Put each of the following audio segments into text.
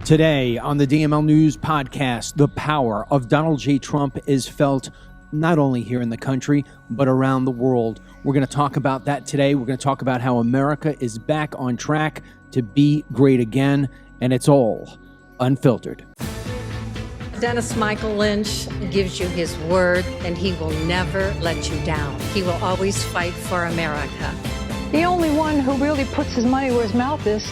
Today on the DML News podcast, the power of Donald J. Trump is felt not only here in the country, but around the world. We're going to talk about that today. We're going to talk about how America is back on track to be great again, and it's all unfiltered. Dennis Michael Lynch gives you his word, and he will never let you down. He will always fight for America. The only one who really puts his money where his mouth is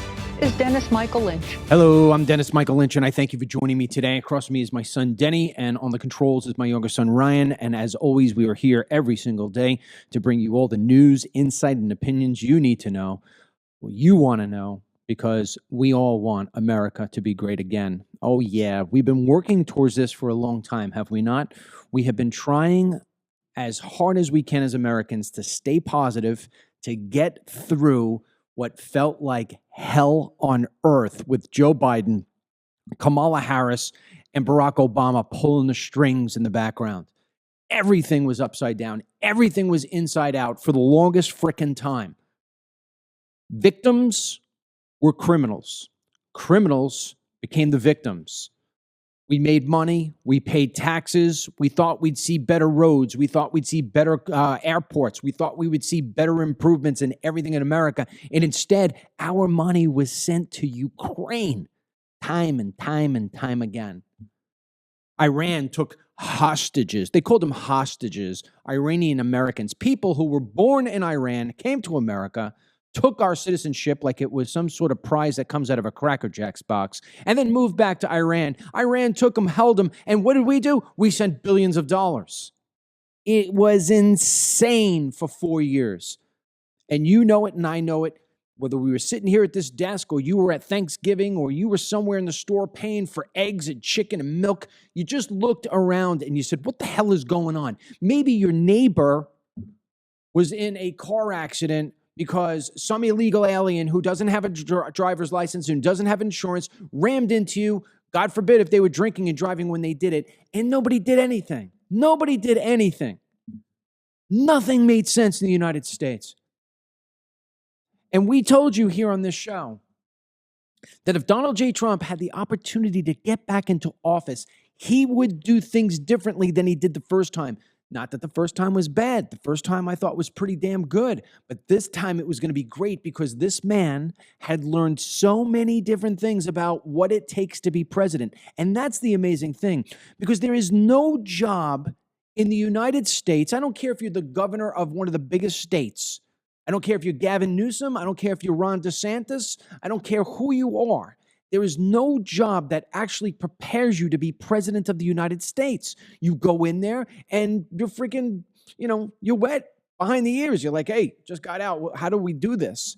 Dennis Michael Lynch. Hello, I'm Dennis Michael Lynch, and I thank you for joining me today. Across from me is my son, Denny, and on the controls is my younger son, Ryan. And as always, we are here every single day to bring you all the news, insight, and opinions you need to know, what you want to know, because we all want America to be great again. Oh, yeah, we've been working towards this for a long time, have we not? We have been trying as hard as we can as Americans to stay positive, to get through what felt like hell on earth with Joe Biden, Kamala Harris, and Barack Obama pulling the strings in the background. Everything was upside down. Everything was inside out for the longest frickin' time. Victims were criminals. Criminals became the victims. We made money. We paid taxes. We thought we'd see better roads. We thought we'd see better airports. We thought we would see better improvements in everything in America. And instead, our money was sent to Ukraine time and time and time again. Iran took hostages. They called them hostages, Iranian Americans, people who were born in Iran, came to America, took our citizenship like it was some sort of prize that comes out of a Cracker Jacks box, and then moved back to Iran. Iran took them, held them, and what did we do? We sent billions of dollars. It was insane for 4 years. And you know it, and I know it. Whether we were sitting here at this desk, or you were at Thanksgiving, or you were somewhere in the store paying for eggs and chicken and milk, you just looked around and you said, what the hell is going on? Maybe your neighbor was in a car accident because some illegal alien who doesn't have a driver's license and doesn't have insurance rammed into you, God forbid if they were drinking and driving when they did it, and nobody did anything. Nobody did anything. Nothing made sense in the United States. And we told you here on this show that if Donald J. Trump had the opportunity to get back into office, he would do things differently than he did the first time. Not that the first time was bad. The first time I thought was pretty damn good. But this time it was going to be great because this man had learned so many different things about what it takes to be president. And that's the amazing thing, because there is no job in the United States. I don't care if you're the governor of one of the biggest states. I don't care if you're Gavin Newsom. I don't care if you're Ron DeSantis. I don't care who you are. There is no job that actually prepares you to be president of the United States. You go in there and you're freaking, you're wet behind the ears. You're like, hey, just got out. How do we do this?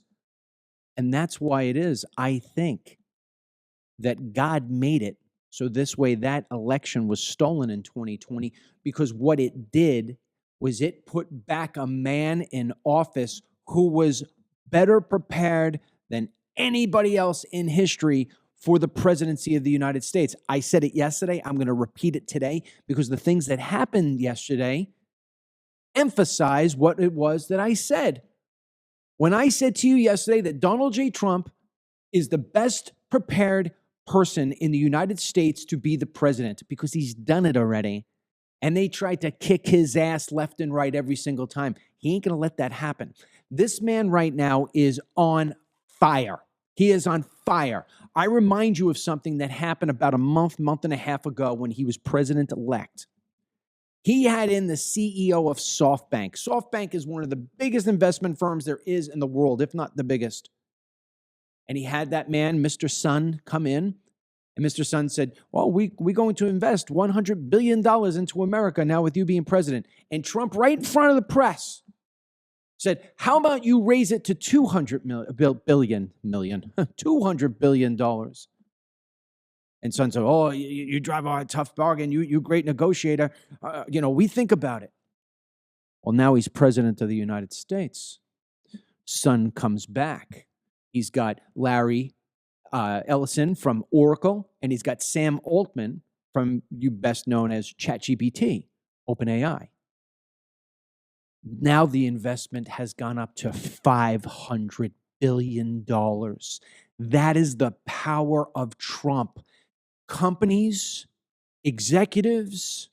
And that's why it is, I think, that God made it so this way that election was stolen in 2020, because what it did was it put back a man in office who was better prepared than anybody else in history for the presidency of the United States. I said it yesterday. I'm going to repeat it today because the things that happened yesterday emphasize what it was that I said. When I said to you yesterday that Donald J. Trump is the best prepared person in the United States to be the president because he's done it already. And they tried to kick his ass left and right every single time. He ain't going to let that happen. This man right now is on fire. He is on fire. I remind you of something that happened about a month and a half ago when he was president-elect. He had in the CEO of SoftBank. SoftBank is one of the biggest investment firms there is in the world, if not the biggest. And he had that man, Mr. Sun, come in. And Mr. Sun said, well, we're going to invest $100 billion into America now with you being president. And Trump, right in front of the press, said, how about you raise it to $200 billion? And Sun said, oh, you drive a tough bargain. You great negotiator. We think about it. Well, now he's president of the United States. Sun comes back. He's got Larry Ellison from Oracle, and he's got Sam Altman from, you best known as ChatGPT, OpenAI. Now the investment has gone up to $500 billion. That is the power of Trump. Companies, executives,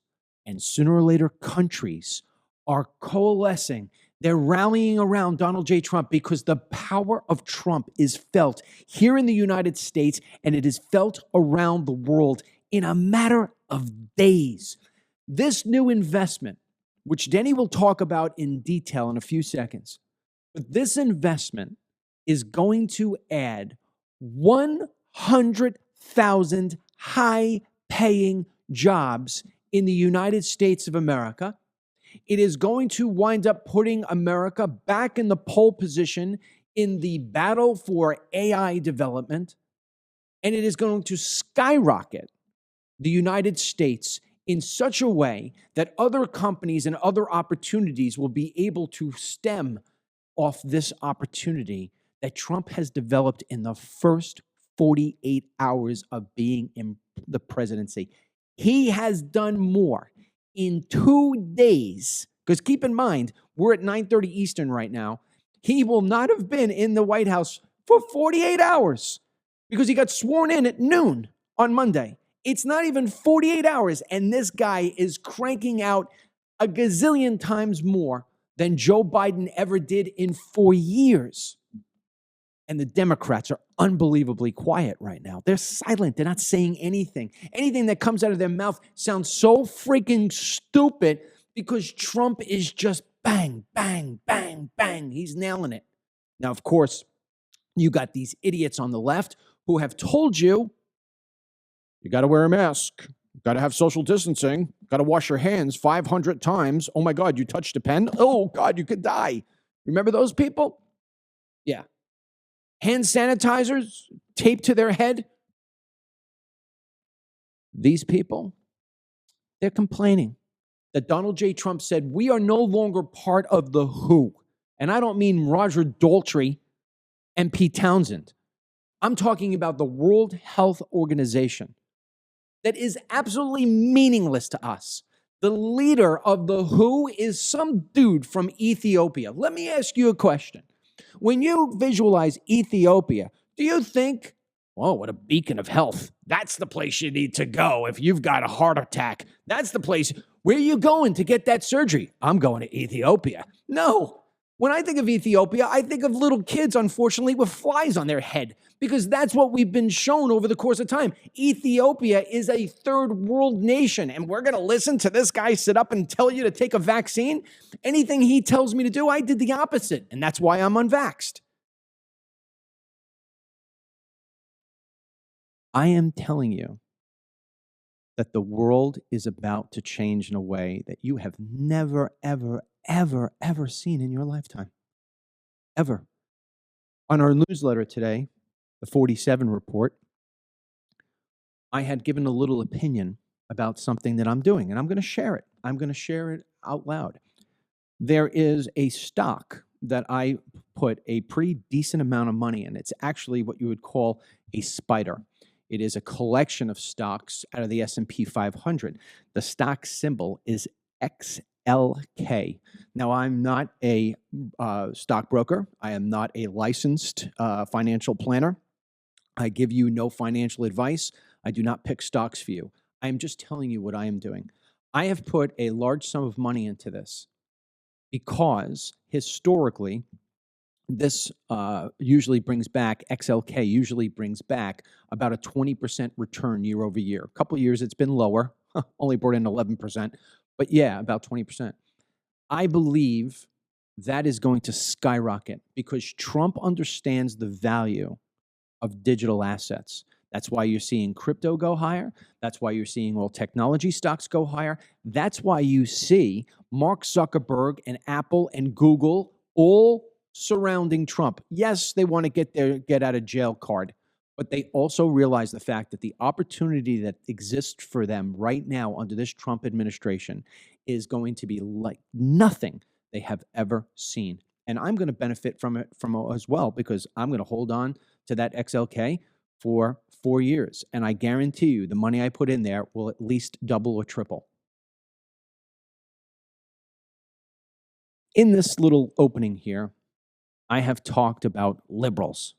and sooner or later countries are coalescing. They're rallying around Donald J. Trump because the power of Trump is felt here in the United States, and it is felt around the world in a matter of days. This new investment, which Denny will talk about in detail in a few seconds, but this investment is going to add 100,000 high-paying jobs in the United States of America. It is going to wind up putting America back in the pole position in the battle for AI development, and it is going to skyrocket the United States in such a way that other companies and other opportunities will be able to stem off this opportunity that Trump has developed in the first 48 hours of being in the presidency. He has done more in 2 days, because keep in mind, we're at 9:30 Eastern right now. He will not have been in the White House for 48 hours because he got sworn in at noon on Monday. It's not even 48 hours, and this guy is cranking out a gazillion times more than Joe Biden ever did in 4 years. And the Democrats are unbelievably quiet right now. They're silent. They're not saying anything. Anything that comes out of their mouth sounds so freaking stupid because Trump is just bang, bang, bang, bang. He's nailing it. Now, of course, you got these idiots on the left who have told you, you got to wear a mask, got to have social distancing, got to wash your hands 500 times. Oh my God, you touched a pen? Oh God, you could die. Remember those people? Yeah. Hand sanitizers taped to their head. These people, they're complaining that Donald J. Trump said, we are no longer part of the WHO. And I don't mean Roger Daltrey and Pete Townsend. I'm talking about the World Health Organization. That is absolutely meaningless to us. The leader of the WHO is some dude from Ethiopia. Let me ask you a question. When you visualize Ethiopia, do you think, oh, what a beacon of health. That's the place you need to go if you've got a heart attack. That's the place. Where are you going to get that surgery? I'm going to Ethiopia. No. When I think of Ethiopia, I think of little kids, unfortunately, with flies on their head, because that's what we've been shown over the course of time. Ethiopia is a third world nation, and we're going to listen to this guy sit up and tell you to take a vaccine? Anything he tells me to do, I did the opposite, and that's why I'm unvaxxed. I am telling you that the world is about to change in a way that you have never, ever, ever, ever seen in your lifetime. Ever. On our newsletter today, the 47 report, I had given a little opinion about something that I'm doing, and I'm going to share it. I'm going to share it out loud. There is a stock that I put a pretty decent amount of money in. It's actually what you would call a spider. It is a collection of stocks out of the S&P 500. The stock symbol is XLK. Now, I'm not a stockbroker. I am not a licensed financial planner. I give you no financial advice. I do not pick stocks for you. I am just telling you what I am doing. I have put a large sum of money into this because historically, this usually brings back, XLK usually brings back about a 20% return year over year. A couple of years it's been lower, only brought in 11%, but yeah, about 20%. I believe that is going to skyrocket because Trump understands the value of digital assets. That's why you're seeing crypto go higher. That's why you're seeing all technology stocks go higher. That's why you see Mark Zuckerberg and Apple and Google all surrounding Trump. Yes, they want to get their get out of jail card, but they also realize the fact that the opportunity that exists for them right now under this Trump administration is going to be like nothing they have ever seen. And I'm going to benefit from it as well because I'm going to hold on to that XLK for 4 years. And I guarantee you the money I put in there will at least double or triple. In this little opening here, I have talked about liberals.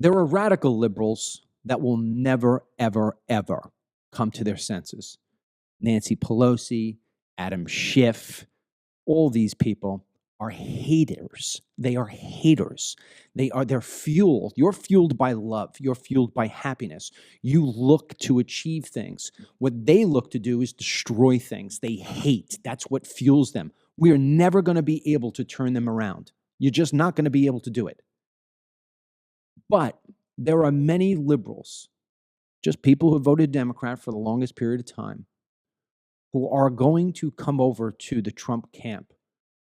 There are radical liberals that will never, ever, ever come to their senses. Nancy Pelosi, Adam Schiff, all these people are haters. They are haters. They're fueled. You're fueled by love. You're fueled by happiness. You look to achieve things. What they look to do is destroy things. They hate. That's what fuels them. We are never going to be able to turn them around. You're just not going to be able to do it. But there are many liberals, just people who voted Democrat for the longest period of time, who are going to come over to the Trump camp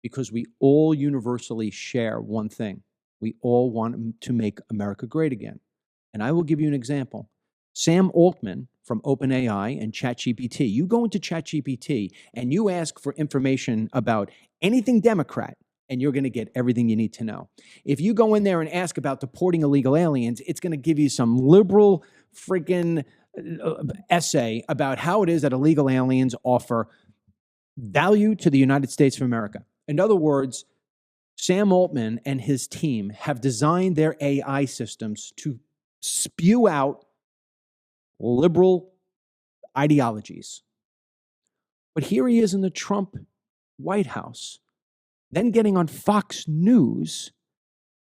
because we all universally share one thing. We all want to make America great again. And I will give you an example. Sam Altman from OpenAI and ChatGPT. You go into ChatGPT and you ask for information about anything Democrat, and you're going to get everything you need to know. If you go in there and ask about deporting illegal aliens, it's going to give you some liberal freaking essay about how it is that illegal aliens offer value to the United States of America. In other words, Sam Altman and his team have designed their AI systems to spew out liberal ideologies. But here he is in the Trump White House, then getting on Fox News,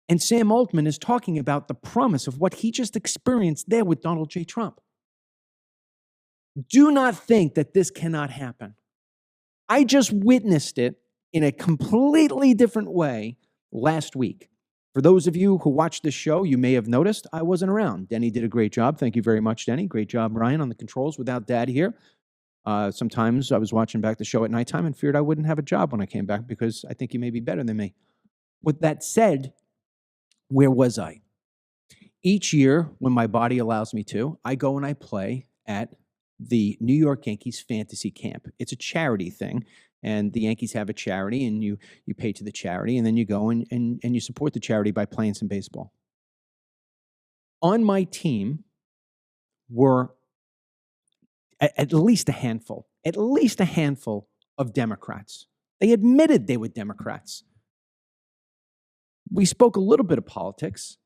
and Sam Altman is talking about the promise of what he just experienced there with Donald J. Trump. Do not think that this cannot happen. I just witnessed it in a completely different way last week. For those of you who watch this show, you may have noticed I wasn't around. Denny did a great job. Thank you very much, Denny. Great job, Ryan, on the controls without Dad here. Sometimes I was watching back the show at nighttime and feared I wouldn't have a job when I came back because I think you may be better than me. With that said, where was I? Each year, when my body allows me to, I go and I play at the New York Yankees fantasy camp. It's a charity thing, and the Yankees have a charity, and you pay to the charity, and then you go and you support the charity by playing some baseball. On my team were at least a handful of Democrats. They admitted they were Democrats. We spoke a little bit of politics.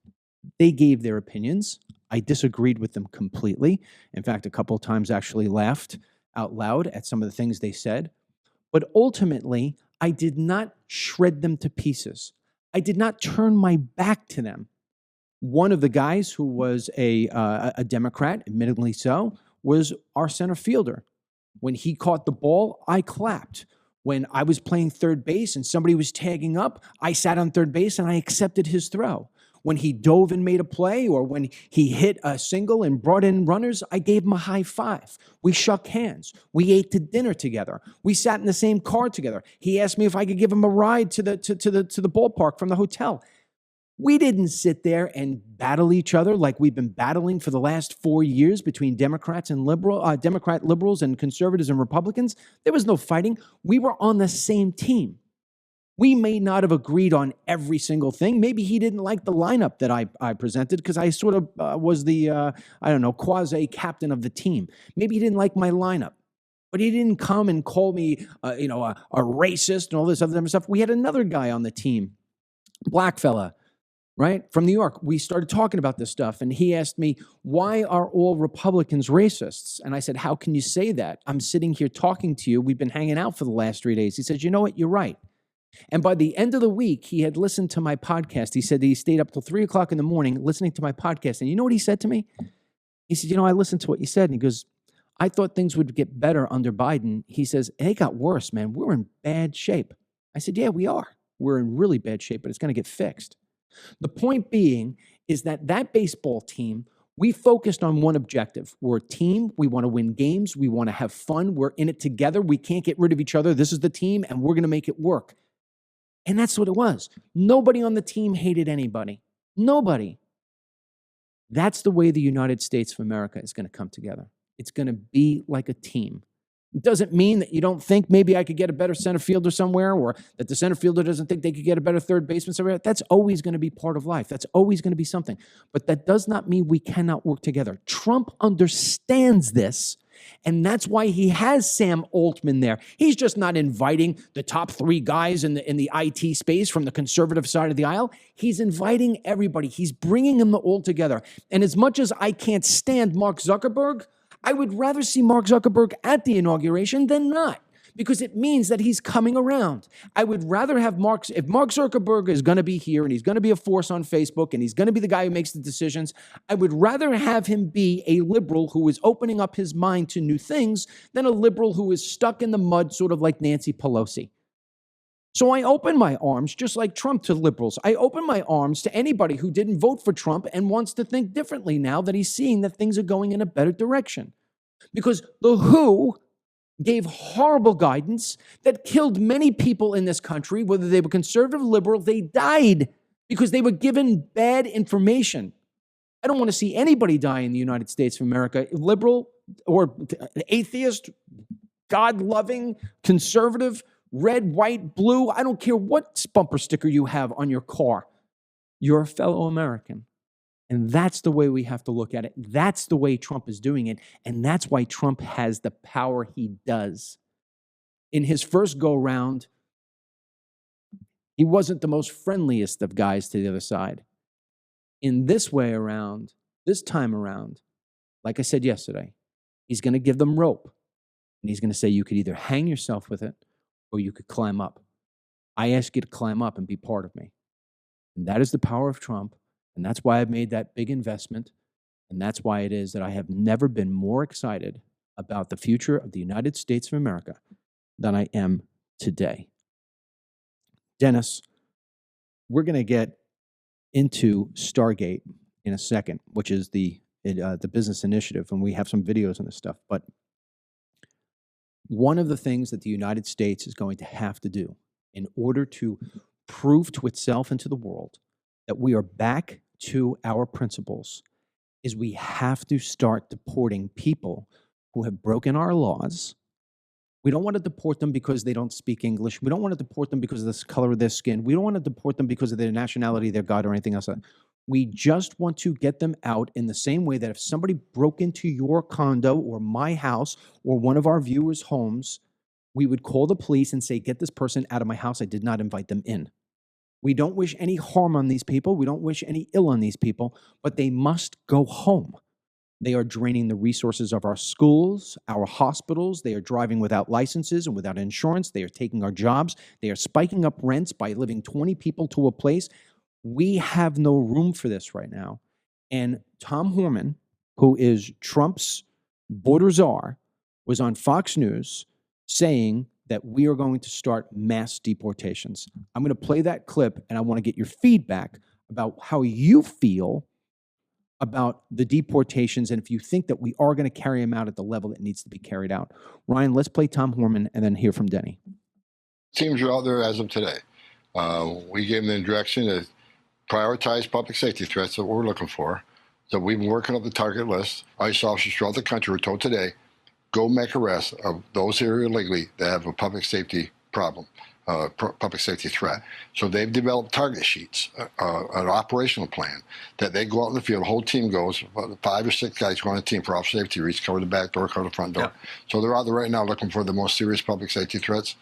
They gave their opinions. I disagreed with them completely. In fact, a couple of times actually laughed out loud at some of the things they said. But ultimately, I did not shred them to pieces. I did not turn my back to them. One of the guys who was a Democrat, admittedly so, was our center fielder. When he caught the ball, I clapped. When I was playing third base and somebody was tagging up, I sat on third base and I accepted his throw. When he dove and made a play, or when he hit a single and brought in runners, I gave him a high five. We shook hands. We ate to dinner together. We sat in the same car together. He asked me if I could give him a ride to the ballpark from the hotel. We didn't sit there and battle each other like we've been battling for the last 4 years between Democrat liberals and conservatives and Republicans. There was no fighting. We were on the same team. We may not have agreed on every single thing. Maybe he didn't like the lineup that I presented because I sort of was the, quasi-captain of the team. Maybe he didn't like my lineup. But he didn't come and call me, a racist and all this other stuff. We had another guy on the team, black fella, right, from New York. We started talking about this stuff, and he asked me, why are all Republicans racists? And I said, how can you say that? I'm sitting here talking to you. We've been hanging out for the last 3 days. He says, you know what? You're right. And by the end of the week, he had listened to my podcast. He said that he stayed up till 3 o'clock in the morning listening to my podcast. And you know what he said to me? He said, I listened to what you said. And he goes, I thought things would get better under Biden. He says, it got worse, man. We're in bad shape. I said, yeah, we are. We're in really bad shape, but it's going to get fixed. The point being is that baseball team, we focused on one objective. We're a team. We want to win games. We want to have fun. We're in it together. We can't get rid of each other. This is the team, and we're going to make it work. And that's what it was. Nobody on the team hated anybody. Nobody. That's the way the United States of America is going to come together. It's going to be like a team. It doesn't mean that you don't think maybe I could get a better center fielder somewhere, or that the center fielder doesn't think they could get a better third baseman somewhere. That's always going to be part of life. That's always going to be something. But that does not mean we cannot work together. Trump understands this, And that's why he has Sam Altman there. He's just not inviting the top 3 guys in the IT space from the conservative side of the aisle. He's inviting everybody. He's bringing them all together. And as much as I can't stand Mark Zuckerberg, I would rather see Mark Zuckerberg at the inauguration than not, because it means that he's coming around. I would rather have if Mark Zuckerberg is going to be here and he's going to be a force on Facebook and he's going to be the guy who makes the decisions, I would rather have him be a liberal who is opening up his mind to new things than a liberal who is stuck in the mud, sort of like Nancy Pelosi. So I open my arms, just like Trump, to liberals. I open my arms to anybody who didn't vote for Trump and wants to think differently now that he's seeing that things are going in a better direction. Because the WHO gave horrible guidance that killed many people in this country, whether they were conservative or liberal. They died because they were given bad information. I don't want to see anybody die in the United States of America, liberal or atheist, God-loving, conservative, red, white, blue. I don't care what bumper sticker you have on your car. You're a fellow American. And that's the way we have to look at it. That's the way Trump is doing it. And that's why Trump has the power he does. In his first go-round, he wasn't the most friendliest of guys to the other side. In this way around, this time around, like I said yesterday, he's going to give them rope. And he's going to say, you could either hang yourself with it or you could climb up. I ask you to climb up and be part of me. And that is the power of Trump. And that's why I've made that big investment. And that's why it is that I have never been more excited about the future of the United States of America than I am today. Dennis, we're going to get into Stargate in a second, which is the business initiative, and we have some videos on this stuff. But one of the things that the United States is going to have to do in order to prove to itself and to the world that we are back to our principles is we have to start deporting people who have broken our laws. We don't want to deport them because they don't speak English. We don't want to deport them because of the color of their skin. We don't want to deport them because of their nationality, their God, or anything else. We just want to get them out in the same way that if somebody broke into your condo or my house or one of our viewers' homes, we would call the police and say, get this person out of my house. I did not invite them in. We don't wish any harm on these people. We don't wish any ill on these people, but they must go home. They are draining the resources of our schools, our hospitals. They are driving without licenses and without insurance. They are taking our jobs. They are spiking up rents by living 20 people to a place. We have no room for this right now. And Tom Horman, who is Trump's border czar, was on Fox News saying that we are going to start mass deportations. I'm going to play that clip, and I want to get your feedback about how you feel about the deportations and if you think that we are going to carry them out at the level that needs to be carried out. Ryan, let's play Tom Horman and then hear from Denny. Teams are out there as of today. We gave them the direction to prioritize public safety threats that we're looking for. So we've been working up the target list. ICE officers throughout the country were told today, go make arrests of those here illegally that have a public safety problem, public safety threat. So they've developed target sheets, an operational plan that they go out in the field, the whole team goes, 5 or 6 guys go on a team for officer safety reach, cover the back door, cover the front door. Yeah. So they're out there right now looking for the most serious public safety threats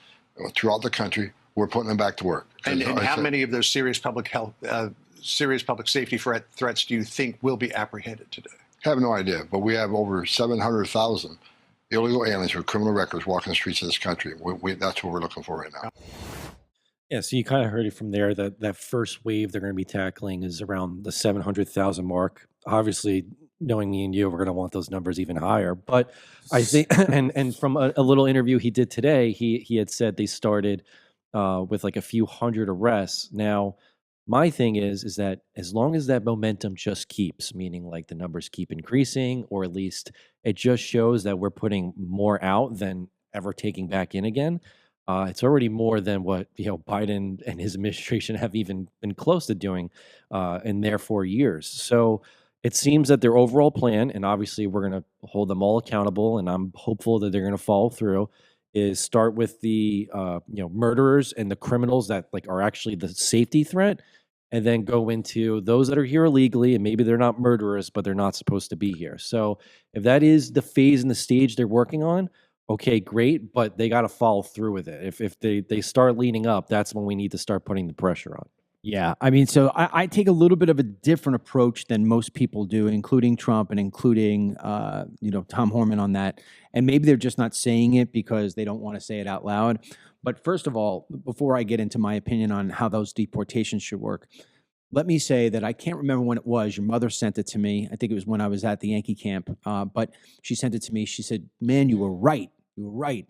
throughout the country. We're putting them back to work. And how many of those serious public health, serious public safety threats do you think will be apprehended today? I have no idea, but we have over 700,000 illegal aliens with criminal records walking the streets of this country. That's what we're looking for right now. Yeah, so you kind of heard it from there that that first wave they're going to be tackling is around the 700,000 mark. Obviously, knowing me and you, we're going to want those numbers even higher. But I think, and from a little interview he did today, he had said they started with like a few hundred arrests. Now, my thing is that as long as that momentum just keeps, meaning like the numbers keep increasing, or at least it just shows that we're putting more out than ever taking back in again, it's already more than what Biden and his administration have even been close to doing in their 4 years. So it seems that their overall plan, and obviously we're going to hold them all accountable, and I'm hopeful that they're going to follow through, is start with the murderers and the criminals that like are actually the safety threat, and then go into those that are here illegally, and maybe they're not murderers, but they're not supposed to be here. So if that is the phase and the stage they're working on, okay, great, but they got to follow through with it. If they start leaning up, that's when we need to start putting the pressure on. Yeah, I mean, so I take a little bit of a different approach than most people do, including Trump and including, Tom Horman on that. And maybe they're just not saying it because they don't want to say it out loud. But first of all, before I get into my opinion on how those deportations should work, let me say that I can't remember when it was. Your mother sent it to me. I think it was when I was at the Yankee camp. But she sent it to me. She said, "Man, you were right. You were right.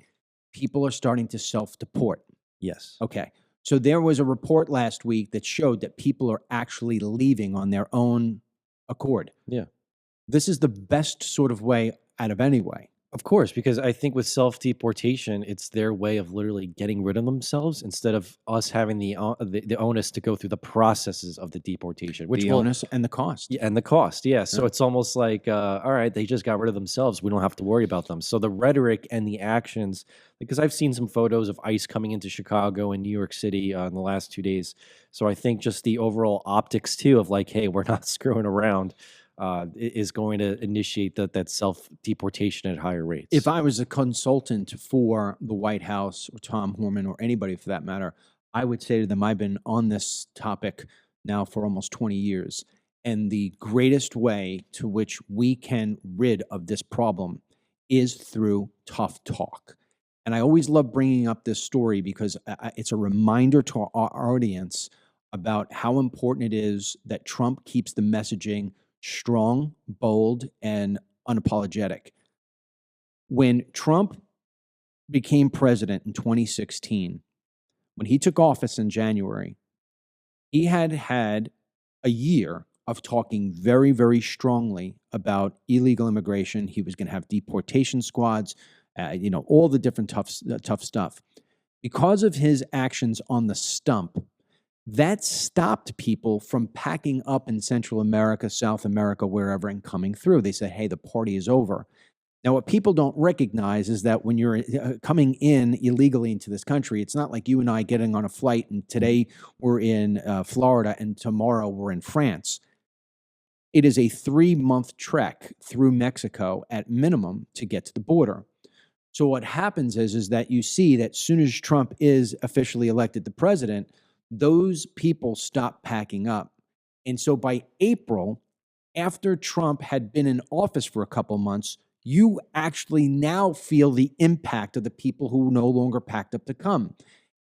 People are starting to self-deport." Yes. Okay. So there was a report last week that showed that people are actually leaving on their own accord. Yeah. This is the best sort of way out of any way. Of course, because I think with self-deportation, it's their way of literally getting rid of themselves instead of us having the onus to go through the processes of the deportation, which The will, onus and the cost. yeah, and the cost. Yeah. So Yeah. it's almost like, all right, they just got rid of themselves. We don't have to worry about them. So the rhetoric and the actions, because I've seen some photos of ICE coming into Chicago and New York City in the last 2 days. So I think just the overall optics too of like, hey, we're not screwing around. Is going to initiate that self-deportation at higher rates. If I was a consultant for the White House or Tom Horman or anybody for that matter, I would say to them, I've been on this topic now for almost 20 years. And the greatest way to which we can rid of this problem is through tough talk. And I always love bringing up this story because it's a reminder to our audience about how important it is that Trump keeps the messaging strong, bold, and unapologetic. When Trump became president in 2016, when he took office in January, he had had a year of talking very, very strongly about illegal immigration. He was going to have deportation squads, all the different tough stuff. Because of his actions on the stump, that stopped people from packing up in Central America, South America, wherever, and coming through. They said, hey, the party is over. Now, what people don't recognize is that when you're coming in illegally into this country, it's not like you and I getting on a flight and today we're in Florida and tomorrow we're in France. It is a 3-month trek through Mexico at minimum to get to the border. So what happens is that you see that as soon as Trump is officially elected the president, those people stop packing up. And so by April, after Trump had been in office for a couple months, you actually now feel the impact of the people who no longer packed up to come.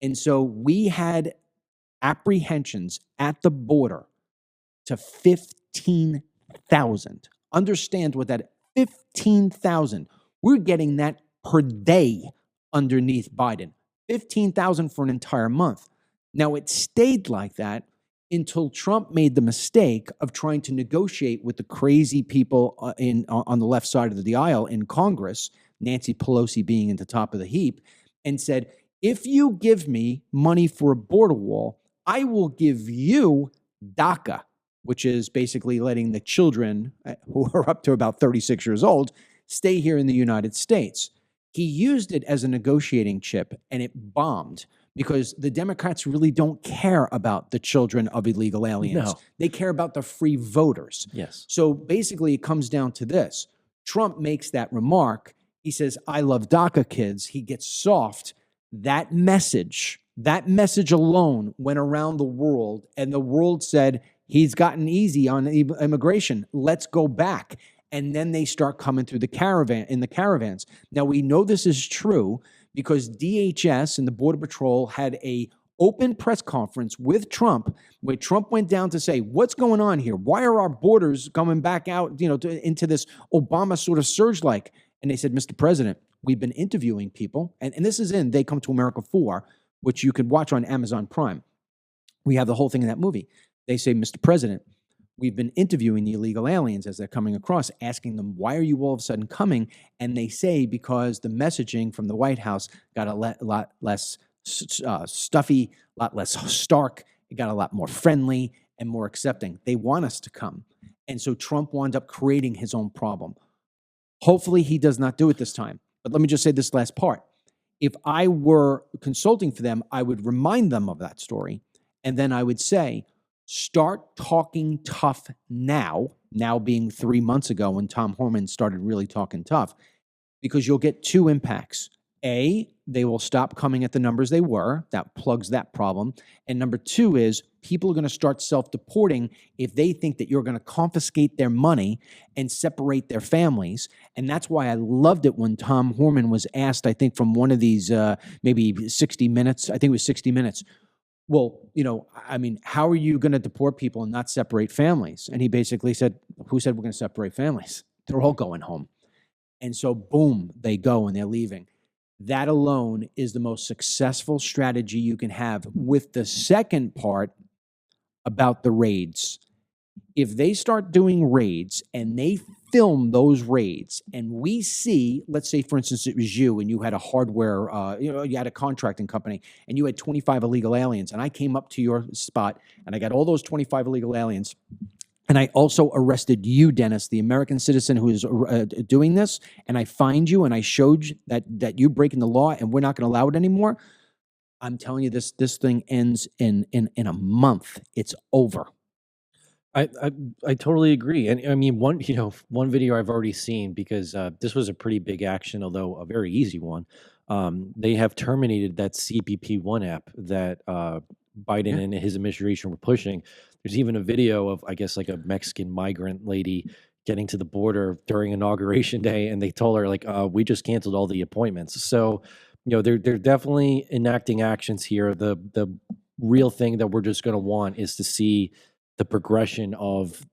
And so we had apprehensions at the border to 15,000. Understand what that 15,000. We're getting that per day underneath Biden. 15,000 for an entire month. Now, it stayed like that until Trump made the mistake of trying to negotiate with the crazy people on the left side of the aisle in Congress, Nancy Pelosi being at the top of the heap, and said, if you give me money for a border wall, I will give you DACA, which is basically letting the children who are up to about 36 years old stay here in the United States. He used it as a negotiating chip, and it bombed. Because the Democrats really don't care about the children of illegal aliens. No. They care about the free voters. Yes. So basically, it comes down to this. Trump makes that remark. He says, I love DACA kids. He gets soft. That message alone went around the world, and the world said, he's gotten easy on immigration. Let's go back. And then they start coming through the caravans. Now, we know this is true because DHS and the Border Patrol had a open press conference with Trump where Trump went down to say, what's going on here? Why are our borders coming back out, into this Obama sort of surge like? And they said, Mr. President, we've been interviewing people. And this is in They Come to America 4, which you could watch on Amazon Prime. We have the whole thing in that movie. They say, Mr. President, we've been interviewing the illegal aliens as they're coming across, asking them, why are you all of a sudden coming? And they say, because the messaging from the White House got a lot less stuffy, a lot less stark. It got a lot more friendly and more accepting. They want us to come. And so Trump wound up creating his own problem. Hopefully he does not do it this time. But let me just say this last part. If I were consulting for them, I would remind them of that story. And then I would say, Start talking tough now being 3 months ago when Tom Horman started really talking tough, because you'll get two impacts. A, they will stop coming at the numbers they were. That plugs that problem. And number two is people are going to start self-deporting if they think that you're going to confiscate their money and separate their families. And that's why I loved it when Tom Horman was asked, I think from one of these, maybe 60 Minutes, I think it was 60 Minutes, well, I mean, how are you going to deport people and not separate families? And he basically said, who said we're going to separate families? They're all going home. And so, boom, they go and they're leaving. That alone is the most successful strategy you can have. With the second part about the raids, if they start doing raids and they film those raids and we see, let's say, for instance, it was you and you had a hardware, you had a contracting company and you had 25 illegal aliens, and I came up to your spot and I got all those 25 illegal aliens. And I also arrested you, Dennis, the American citizen who is doing this, and I fined you and I showed you that you're breaking the law and we're not going to allow it anymore. I'm telling you, this thing ends in a month. It's over. I totally agree. And I mean, one video I've already seen, because this was a pretty big action, although a very easy one. They have terminated that CBP1 app that Biden and his administration were pushing. There's even a video of, I guess, like a Mexican migrant lady getting to the border during Inauguration Day, and they told her, like, we just canceled all the appointments. So, they're definitely enacting actions here. The real thing that we're just going to want is to see the progression of,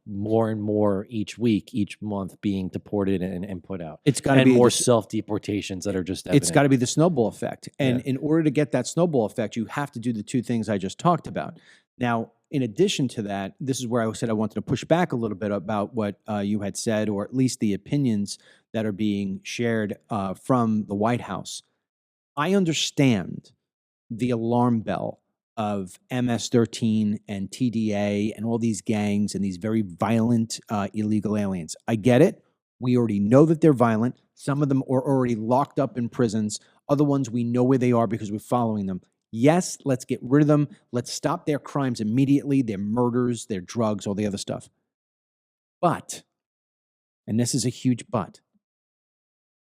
more and more each week, each month being deported and put out. It's got to be more self-deportations that are just evident. It's got to be the snowball effect. And in order to get that snowball effect, you have to do the two things I just talked about. Now, in addition to that, this is where I said I wanted to push back a little bit about what you had said, or at least the opinions that are being shared from the White House. I understand the alarm bell of MS-13 and TDA and all these gangs and these very violent illegal aliens. I get it. We already know that they're violent. Some of them are already locked up in prisons. Other ones, we know where they are because we're following them. Yes, let's get rid of them. Let's stop their crimes immediately, their murders, their drugs, all the other stuff. But, and this is a huge but,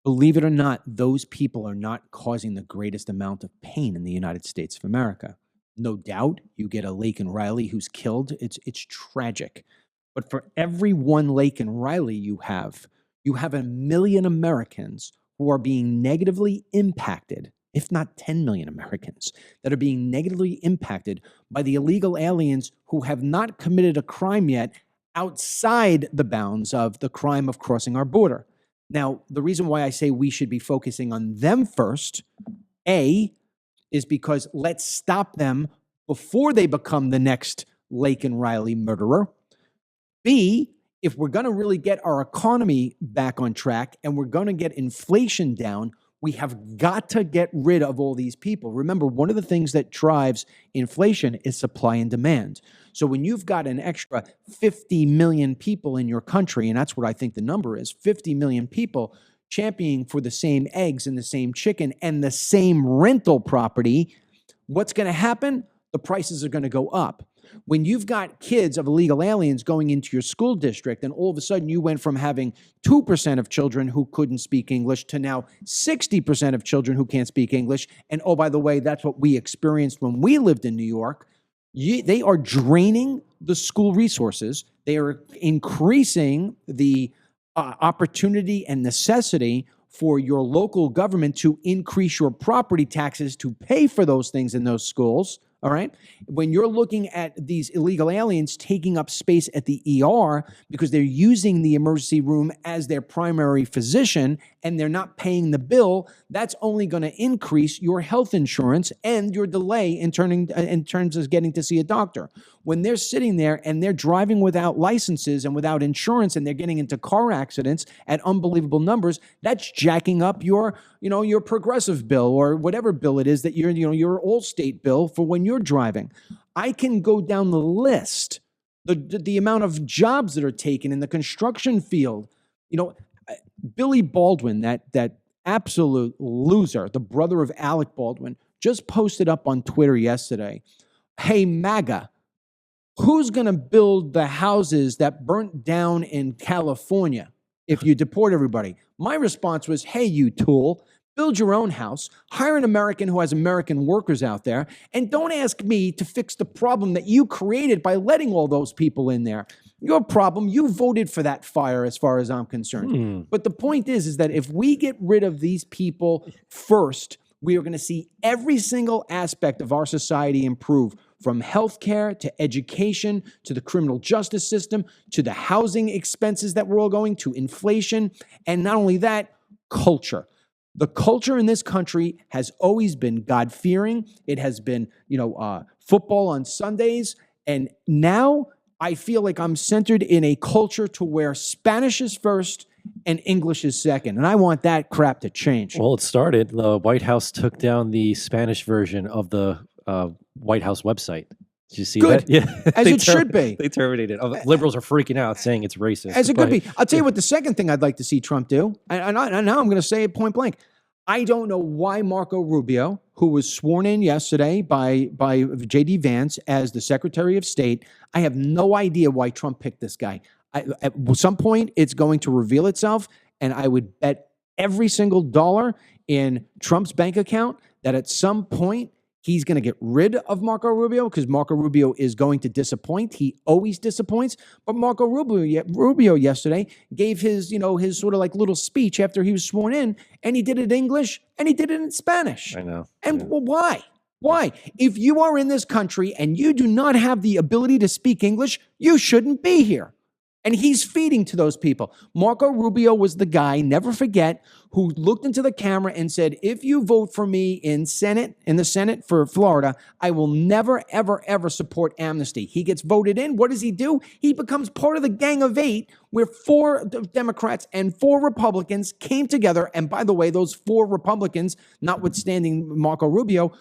believe it or not, those people are not causing the greatest amount of pain in the United States of America. No doubt, you get a Laken Riley who's killed. It's tragic. But for every one Laken Riley you have 1 million Americans who are being negatively impacted, if not 10 million Americans, that are being negatively impacted by the illegal aliens who have not committed a crime yet outside the bounds of the crime of crossing our border. Now, the reason why I say we should be focusing on them first, A, is because let's stop them before they become the next Laken Riley murderer. B, if we're going to really get our economy back on track and we're going to get inflation down, we have got to get rid of all these people. Remember, one of the things that drives inflation is supply and demand. So when you've got an extra 50 million people in your country, and that's what I think the number is, 50 million people championing for the same eggs and the same chicken and the same rental property, what's going to happen? The prices are going to go up. When you've got kids of illegal aliens going into your school district, and all of a sudden you went from having 2% of children who couldn't speak English to now 60% of children who can't speak English, and oh, by the way, that's what we experienced when we lived in New York, they are draining the school resources. They are increasing the opportunity and necessity for your local government to increase your property taxes to pay for those things in those schools. All right. When you're looking at these illegal aliens taking up space at the ER because they're using the emergency room as their primary physician and they're not paying the bill, that's only going to increase your health insurance and your delay in terms of getting to see a doctor. When they're sitting there and they're driving without licenses and without insurance and they're getting into car accidents at unbelievable numbers, that's jacking up your progressive bill or whatever bill it is that your Allstate bill for when you're driving. I can go down the list, the amount of jobs that are taken in the construction field. Billy Baldwin, that absolute loser, the brother of Alec Baldwin, just posted up on Twitter yesterday, "Hey, MAGA, who's going to build the houses that burnt down in California if you deport everybody? My response was, hey, you tool, build your own house, hire an American who has American workers out there, and don't ask me to fix the problem that you created by letting all those people in there. Your problem, you voted for that fire as far as I'm concerned. But the point is that if we get rid of these people first, we are going to see every single aspect of our society improve, from healthcare to education to the criminal justice system to the housing expenses that we're all going to, inflation, and not only that, culture. The culture in this country has always been God-fearing. It has been, football on Sundays, and now I feel like I'm centered in a culture to where Spanish is first and English is second. And I want that crap to change. Well, it started. The White House took down the Spanish version of the White House website. Did you see Good. that? Yeah, As it should be. They terminated it. Liberals are freaking out, saying it's racist. As it could be. I'll tell you what the second thing I'd like to see Trump do, and now I'm going to say it point blank. I don't know why Marco Rubio, who was sworn in yesterday by J.D. Vance as the Secretary of State, I have no idea why Trump picked this guy. At some point, it's going to reveal itself, and I would bet every single dollar in Trump's bank account that at some point he's going to get rid of Marco Rubio, because Marco Rubio is going to disappoint. He always disappoints. But Marco Rubio yesterday gave his sort of like little speech after he was sworn in, and he did it in English and he did it in Spanish. I know. And well, why? Why? If you are in this country and you do not have the ability to speak English, you shouldn't be here. And he's feeding to those people. Marco Rubio was the guy, never forget, who looked into the camera and said, if you vote for me in the Senate for Florida, I will never, ever, ever support amnesty. He gets voted in. What does he do? He becomes part of the Gang of Eight, where 4 Democrats and 4 Republicans came together. And by the way, those 4 Republicans, notwithstanding Marco Rubio,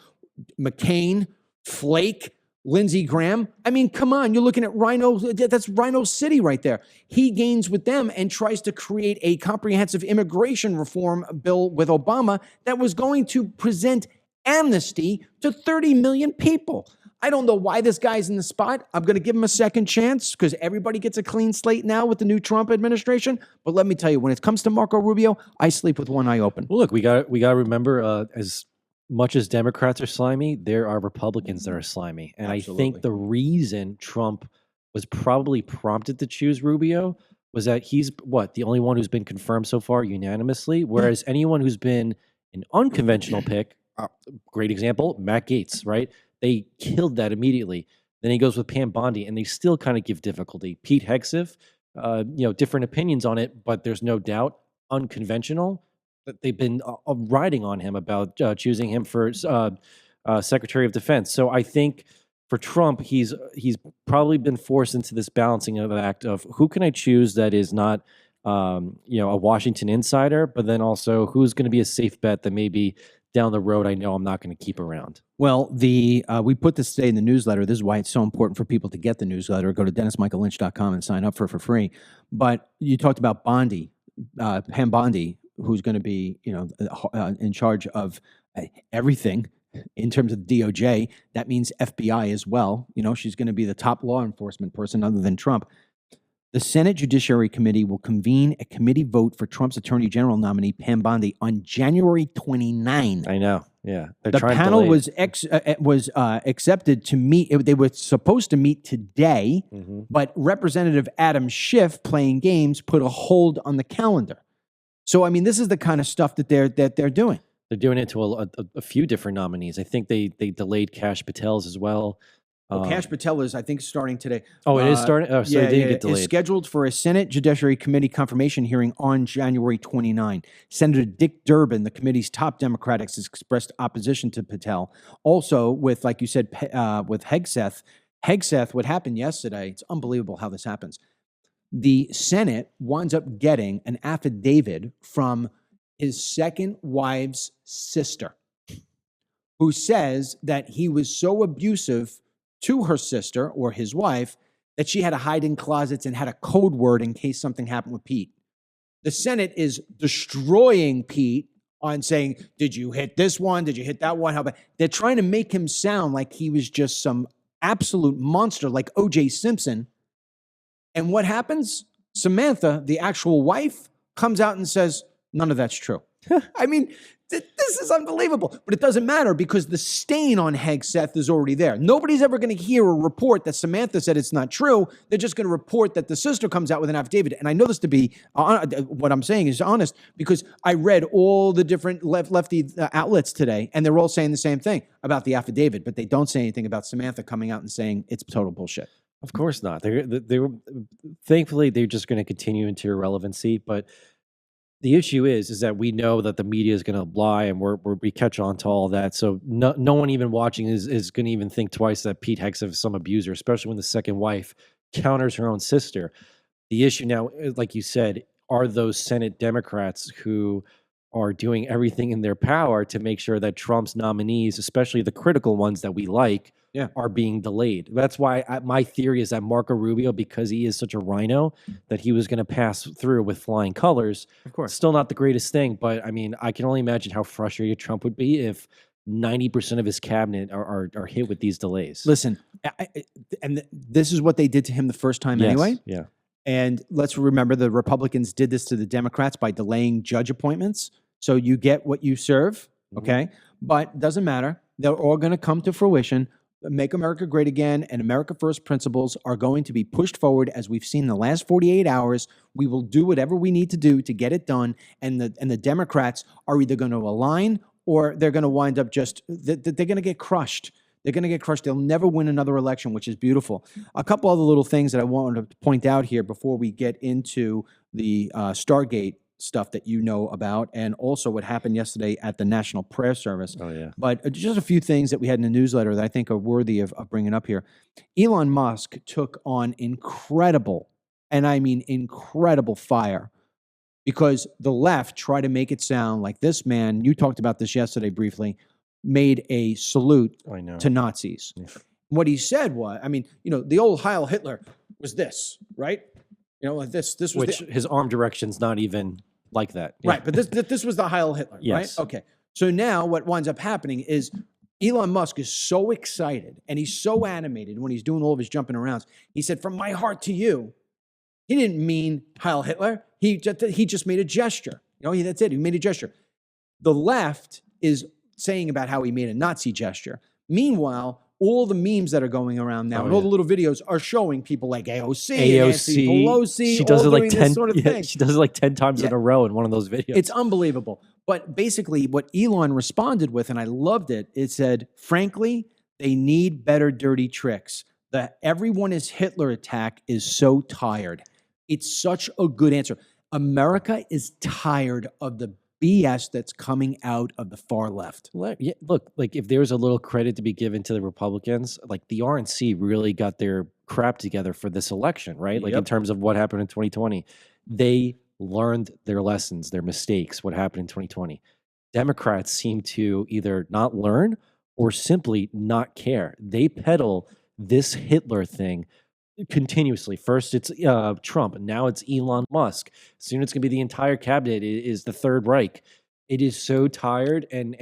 McCain, Flake, Lindsey Graham. I mean, come on, you're looking at Rhino. That's Rhino City right there. He gains with them and tries to create a comprehensive immigration reform bill with Obama that was going to present amnesty to 30 million people. I don't know why this guy's in the spot. I'm going to give him a second chance because everybody gets a clean slate now with the new Trump administration. But let me tell you, when it comes to Marco Rubio, I sleep with one eye open. Well, look, we got to remember, as much as Democrats are slimy, there are Republicans that are slimy. And Absolutely. I think the reason Trump was probably prompted to choose Rubio was that he's, the only one who's been confirmed so far unanimously, whereas anyone who's been an unconventional pick, great example, Matt Gaetz, right? They killed that immediately. Then he goes with Pam Bondi, and they still kind of give difficulty. Pete Hegseth, different opinions on it, but there's no doubt unconventional. They've been riding on him about choosing him for Secretary of Defense. So I think for Trump, he's probably been forced into this balancing act of who can I choose that is not a Washington insider, but then also who's going to be a safe bet that maybe down the road I know I'm not going to keep around. Well, we put this today in the newsletter. This is why it's so important for people to get the newsletter. Go to DennisMichaelLynch.com and sign up for it for free. But you talked about Bondi, Pam Bondi, who's going to be, in charge of everything in terms of DOJ. That means FBI as well. She's going to be the top law enforcement person other than Trump. The Senate Judiciary Committee will convene a committee vote for Trump's Attorney General nominee, Pam Bondi, on January 29. I know. Yeah. The panel was accepted to meet. They were supposed to meet today, but Representative Adam Schiff, playing games, put a hold on the calendar. So, I mean, this is the kind of stuff that they're doing. They're doing it to a few different nominees. I think they delayed Kash Patel's as well. Kash Patel is, I think, starting today. Oh, it is starting? Oh, so it didn't get delayed. It's scheduled for a Senate Judiciary Committee confirmation hearing on January 29. Senator Dick Durbin, the committee's top Democrat, has expressed opposition to Patel. Also, with, like you said, with Hegseth. Hegseth, what happened yesterday, it's unbelievable how this happens. The Senate winds up getting an affidavit from his second wife's sister, who says that he was so abusive to her sister or his wife that she had to hide in closets and had a code word in case something happened with Pete. The Senate is destroying Pete on saying, did you hit this one? Did you hit that one? How about? They're trying to make him sound like he was just some absolute monster like O.J. Simpson. And what happens? Samantha, the actual wife, comes out and says, none of that's true. I mean, this is unbelievable. But it doesn't matter because the stain on Hegseth is already there. Nobody's ever going to hear a report that Samantha said it's not true. They're just going to report that the sister comes out with an affidavit. And I know this to be, what I'm saying is honest, because I read all the different lefty outlets today, and they're all saying the same thing about the affidavit, but they don't say anything about Samantha coming out and saying it's total bullshit. Of course not. They were thankfully they're just going to continue into irrelevancy. But the issue is that we know that the media is going to lie, and we catch on to all that. So no one even watching is going to even think twice that Pete Hegseth is some abuser, especially when the second wife counters her own sister. The issue now, like you said, are those Senate Democrats who are doing everything in their power to make sure that Trump's nominees, especially the critical ones that we like, are being delayed. That's why my theory is that Marco Rubio, because he is such a rhino, that he was going to pass through with flying colors. Of course. Still not the greatest thing, but I mean, I can only imagine how frustrated Trump would be if 90% of his cabinet are hit with these delays. Listen, and this is what they did to him the first time anyway. Yeah. And let's remember the Republicans did this to the Democrats by delaying judge appointments. So you get what you serve, okay? But doesn't matter. They're all going to come to fruition. Make America Great Again and America First principles are going to be pushed forward as we've seen in the last 48 hours. We will do whatever we need to do to get it done. And the Democrats are either going to align or they're going to wind up they're going to get crushed. They're going to get crushed. They'll never win another election, which is beautiful. A couple other little things that I wanted to point out here before we get into the Stargate stuff that you know about, and also what happened yesterday at the National Prayer Service. Oh, yeah. But just a few things that we had in the newsletter that I think are worthy of bringing up here. Elon Musk took on incredible, and I mean incredible fire, because the left tried to make it sound like this man, you talked about this yesterday briefly, made a salute to Nazis. Yeah. What he said was, I mean, the old Heil Hitler was this, right? This was which his arm direction's not even like that. Right, but this was the Heil Hitler, yes. Right? Okay. So now what winds up happening is Elon Musk is so excited and he's so animated when he's doing all of his jumping arounds. He said, from my heart to you. He didn't mean Heil Hitler. He just made a gesture. That's it. He made a gesture. The left is saying about how he made a Nazi gesture. Meanwhile, all the memes that are going around now and all the little videos are showing people like AOC, Nancy Pelosi, she does it like 10 sort of thing. She does it like 10 times in a row in one of those videos. It's unbelievable. But basically what Elon responded with, and I loved it, it said, frankly, they need better dirty tricks. The everyone is Hitler attack is so tired. It's such a good answer. America is tired of the BS that's coming out of the far left. Yeah, look, like if there's a little credit to be given to the Republicans, like the RNC really got their crap together for this election, right? Like in terms of what happened in 2020, they learned their lessons, their mistakes, what happened in 2020. Democrats seem to either not learn or simply not care. They peddle this Hitler thing continuously. First it's Trump, now it's Elon Musk. Soon it's going to be the entire cabinet is the Third Reich. It is so tired and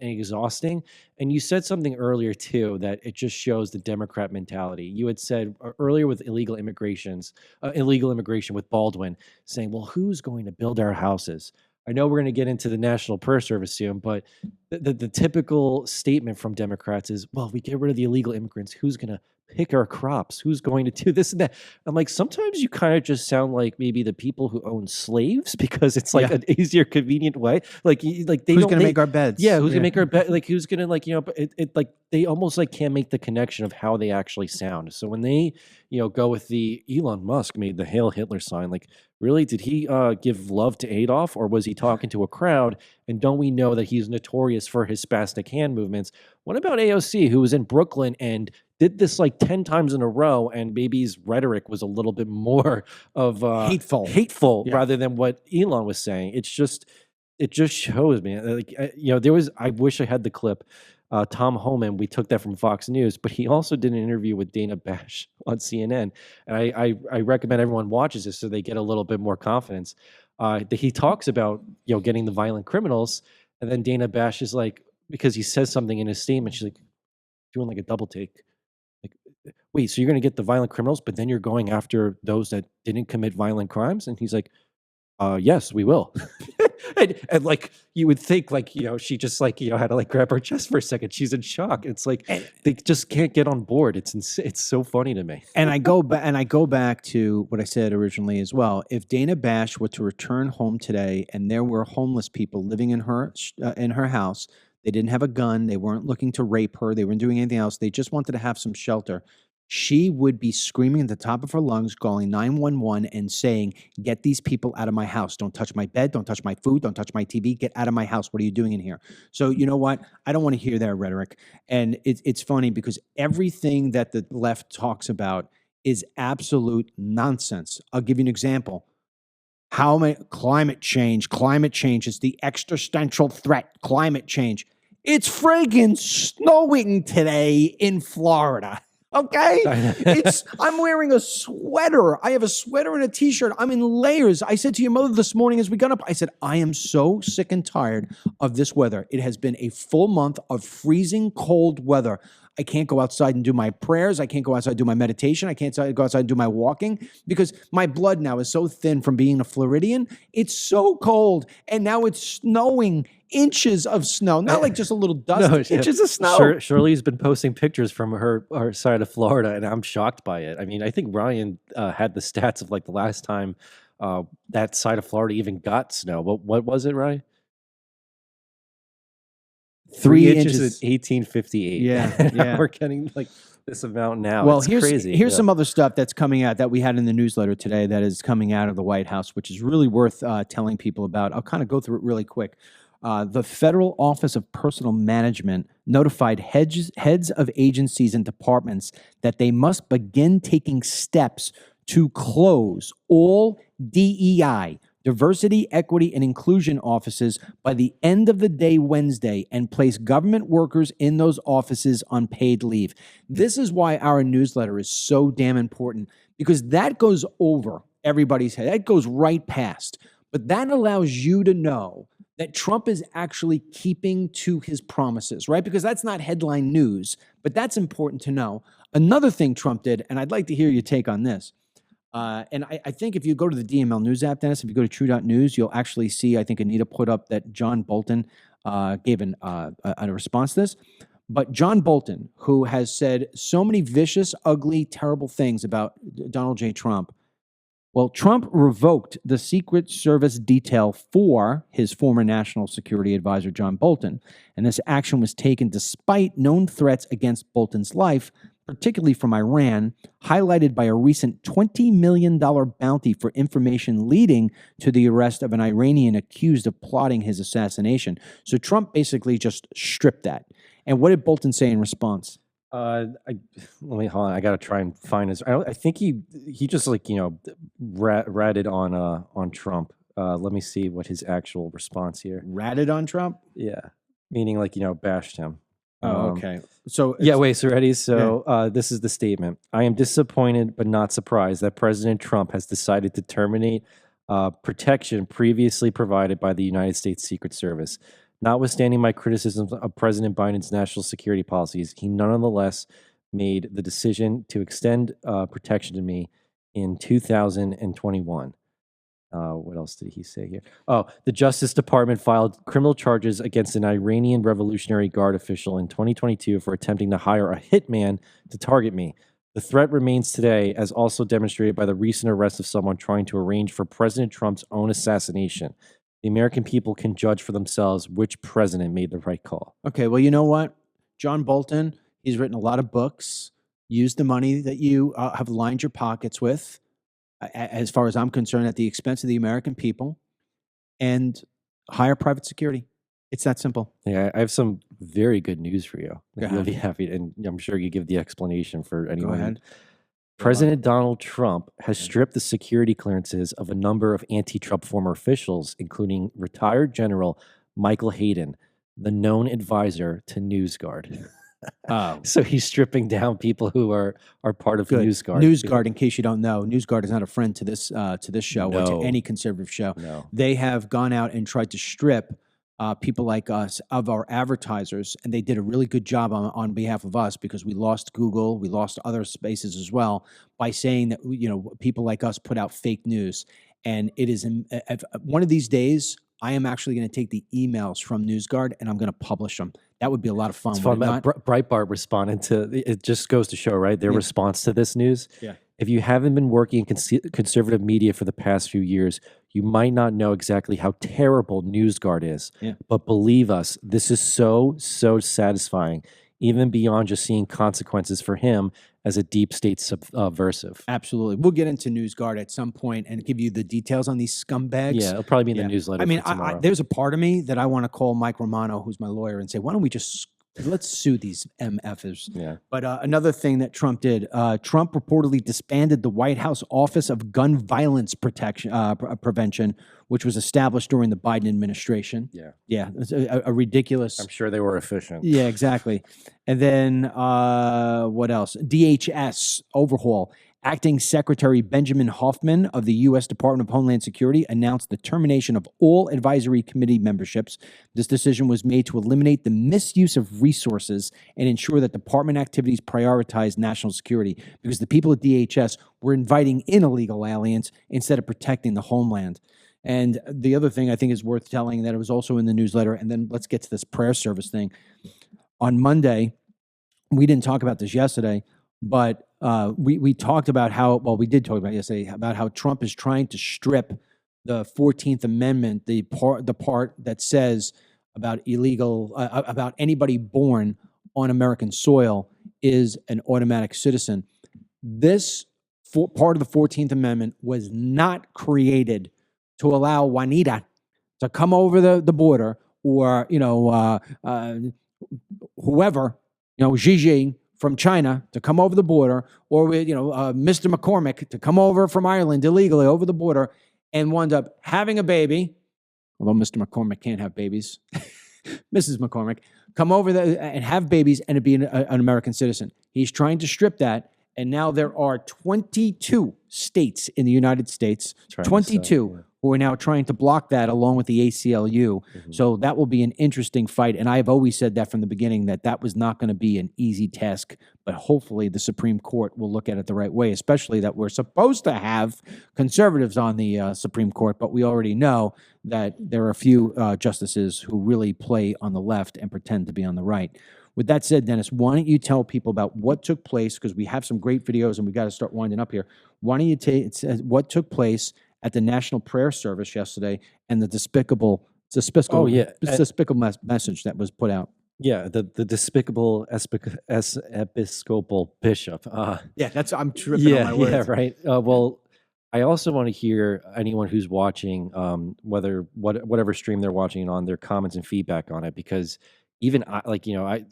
exhausting. And you said something earlier too that it just shows the Democrat mentality. You had said earlier with illegal immigration with Baldwin, saying, well, who's going to build our houses? I know we're going to get into the National Prayer Service soon, but the typical statement from Democrats is, well, if we get rid of the illegal immigrants, who's going to pick our crops? Who's going to do this and that? I'm like, sometimes you kind of just sound like maybe the people who own slaves, because it's like an easier, convenient way. Like they who's going to make our beds? Yeah, who's going to make our bed? Like who's going to but it like they almost like can't make the connection of how they actually sound. So when they go with the Elon Musk made the Hail Hitler sign, like really did he give love to Adolf, or was he talking to a crowd? And don't we know that he's notorious for his spastic hand movements? What about AOC, who was in Brooklyn and did this like 10 times in a row, and maybe's rhetoric was a little bit more of hateful rather than what Elon was saying. It just shows, man. Like I wish I had the clip. Tom Homan, we took that from Fox News, but he also did an interview with Dana Bash on CNN, and I recommend everyone watches this so they get a little bit more confidence. He talks about getting the violent criminals, and then Dana Bash is like, because he says something in his statement, she's like doing like a double take. Like, wait, so you're going to get the violent criminals, but then you're going after those that didn't commit violent crimes? And he's like, yes, we will. and like, you would think like, she just like, had to like grab her chest for a second. She's in shock. It's like, they just can't get on board. It's so funny to me. And I go back to what I said originally as well. If Dana Bash were to return home today and there were homeless people living in her house, they didn't have a gun, they weren't looking to rape her, they weren't doing anything else, they just wanted to have some shelter, she would be screaming at the top of her lungs, calling 911 and saying, get these people out of my house. Don't touch my bed. Don't touch my food. Don't touch my TV. Get out of my house. What are you doing in here? So you know what? I don't want to hear that rhetoric. And it's funny because everything that the left talks about is absolute nonsense. I'll give you an example. Climate change is the existential threat. Climate change. It's friggin' snowing today in Florida. Okay? I'm wearing a sweater. I have a sweater and a t-shirt. I'm in layers. I said to your mother this morning as we got up, I said, I am so sick and tired of this weather. It has been a full month of freezing cold weather. I can't go outside and do my prayers. I can't go outside and do my meditation. I can't go outside and do my walking because my blood now is so thin from being a Floridian. It's so cold. And now it's snowing, inches of snow. Not like just a little dust, inches of snow. Shirley's been posting pictures from her side of Florida, and I'm shocked by it. I mean, I think Ryan had the stats of like the last time that side of Florida even got snow. What was it, Ryan? 3 inches in 1858. Yeah. We're getting like this amount now. Well, it's here's crazy. Here's some other stuff that's coming out that we had in the newsletter today that is coming out of the White House, which is really worth telling people about. I'll kind of go through it really quick. The Federal Office of Personnel Management notified heads of agencies and departments that they must begin taking steps to close all DEI, diversity, equity, and inclusion offices by the end of the day Wednesday and place government workers in those offices on paid leave. This is why our newsletter is so damn important, because that goes over everybody's head. That goes right past. But that allows you to know that Trump is actually keeping to his promises, right? Because that's not headline news, but that's important to know. Another thing Trump did, and I'd like to hear your take on this, and I think if you go to the DML News app, Dennis, if you go to True.News, you'll actually see, I think Anita put up that John Bolton gave a response to this. But John Bolton, who has said so many vicious, ugly, terrible things about Donald J. Trump, well, Trump revoked the Secret Service detail for his former National Security Advisor, John Bolton. And this action was taken despite known threats against Bolton's life, particularly from Iran, highlighted by a recent $20 million bounty for information leading to the arrest of an Iranian accused of plotting his assassination. So Trump basically just stripped that. And what did Bolton say in response? Let me hold on. I got to try and find his. I think he just like ratted on Trump. Let me see what his actual response here. Ratted on Trump? Yeah, meaning like bashed him. Oh, okay. So yeah, wait. So ready? So this is the statement. I am disappointed but not surprised that President Trump has decided to terminate protection previously provided by the United States Secret Service. Notwithstanding my criticisms of President Biden's national security policies, he nonetheless made the decision to extend protection to me in 2021. What else did he say here? Oh, the Justice Department filed criminal charges against an Iranian Revolutionary Guard official in 2022 for attempting to hire a hitman to target me. The threat remains today, as also demonstrated by the recent arrest of someone trying to arrange for President Trump's own assassination. The American people can judge for themselves which president made the right call. Okay, well, you know what? John Bolton, he's written a lot of books. Use the money that you have lined your pockets with, as far as I'm concerned, at the expense of the American people, and hire private security. It's that simple. Yeah, I have some very good news for you. Go You'll be ahead. happy, and I'm sure you give the explanation for anyone. Go ahead. President Donald Trump has stripped the security clearances of a number of anti-Trump former officials, including retired General Michael Hayden, the known advisor to NewsGuard. Oh, So he's stripping down people who are part of good. NewsGuard. NewsGuard, in case you don't know, NewsGuard is not a friend to this show or No. to any conservative show. No. They have gone out and tried to strip people like us, of our advertisers, and they did a really good job on behalf of us because we lost Google, we lost other spaces as well by saying that people like us put out fake news. And it is one of these days, I am actually going to take the emails from NewsGuard and I'm going to publish them. That would be a lot of fun. It's would fun. it not? Breitbart responded to it. Just goes to show, right? Their response to this news. Yeah. If you haven't been working in conservative media for the past few years, you might not know exactly how terrible NewsGuard is. Yeah. But believe us, this is so satisfying, even beyond just seeing consequences for him as a deep state subversive. Absolutely. We'll get into NewsGuard at some point and give you the details on these scumbags. Yeah, it'll probably be in the newsletter. I mean, for tomorrow. there's a part of me that I want to call Mike Romano, who's my lawyer, and say, why don't we just let's sue these MFers. Yeah. But another thing that Trump did, Trump reportedly disbanded the White House Office of Gun Violence Prevention, which was established during the Biden administration. Yeah. Yeah, it's a ridiculous. I'm sure they were efficient. Yeah, exactly. And then what else? DHS overhaul. Acting Secretary Benjamin Hoffman of the U.S. Department of Homeland Security announced the termination of all advisory committee memberships. This decision was made to eliminate the misuse of resources and ensure that department activities prioritize national security, because the people at DHS were inviting in illegal aliens instead of protecting the homeland. And the other thing I think is worth telling, that it was also in the newsletter, and then let's get to this prayer service thing. On Monday, we didn't talk about this yesterday, but we talked about how, well, we did talk about yesterday, about how Trump is trying to strip the 14th Amendment, the part that says about illegal, about anybody born on American soil is an automatic citizen. This part of the 14th Amendment was not created to allow Juanita to come over the border, or, whoever, Xi from China to come over the border, or Mr. McCormick to come over from Ireland illegally over the border and wind up having a baby, although Mr. McCormick can't have babies. Mrs. McCormick, come over there and have babies and be an American citizen. He's trying to strip that, and now there are 22 states in the United States, 22, who are now trying to block that, along with the ACLU. Mm-hmm. So that will be an interesting fight. And I've always said that from the beginning, that was not going to be an easy task. But hopefully the Supreme Court will look at it the right way, especially that we're supposed to have conservatives on the Supreme Court. But we already know that there are a few justices who really play on the left and pretend to be on the right. With that said, Dennis, why don't you tell people about what took place, because we have some great videos and we got to start winding up here. Why don't you tell what took place at the National Prayer Service yesterday, and the despicable message that was put out? Yeah, the despicable Episcopal bishop. That's, I'm tripping on my words. Yeah, right. Well, I also want to hear anyone who's watching, whatever stream they're watching on, their comments and feedback on it, because even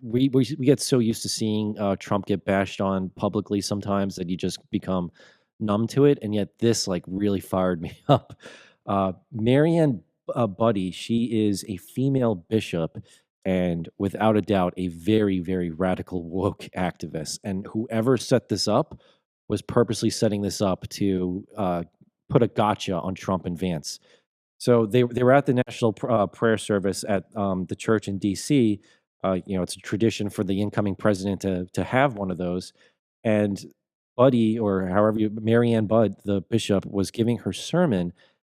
we get so used to seeing Trump get bashed on publicly sometimes that you just become numb to it, and yet this really fired me up. Marianne Buddy, she is a female bishop, and without a doubt a very, very radical woke activist, and whoever set this up was purposely setting this up to put a gotcha on Trump and Vance. So they were at the National Prayer Service at the church in D.C. It's a tradition for the incoming president to have one of those, and Buddy, or Marianne Budd, the bishop, was giving her sermon.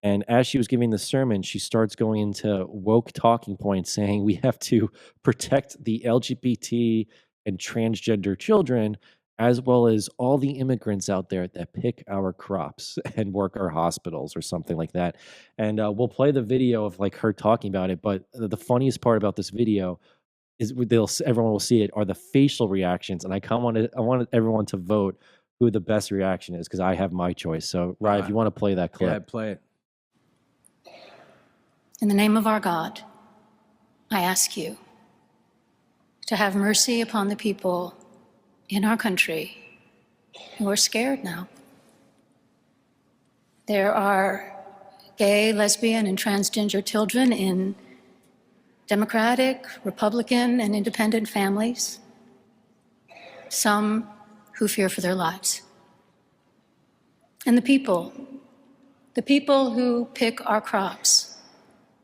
And as she was giving the sermon, she starts going into woke talking points, saying we have to protect the LGBT and transgender children, as well as all the immigrants out there that pick our crops and work our hospitals, or something like that. And we'll play the video of her talking about it. But the funniest part about this video is everyone will see it, are the facial reactions. And I want everyone to vote who the best reaction is, because I have my choice. So, Ryan, if you want to play that clip. Yeah, play it. In the name of our God, I ask you to have mercy upon the people in our country who are scared now. There are gay, lesbian, and transgender children in Democratic, Republican, and independent families, some who fear for their lives. And the people who pick our crops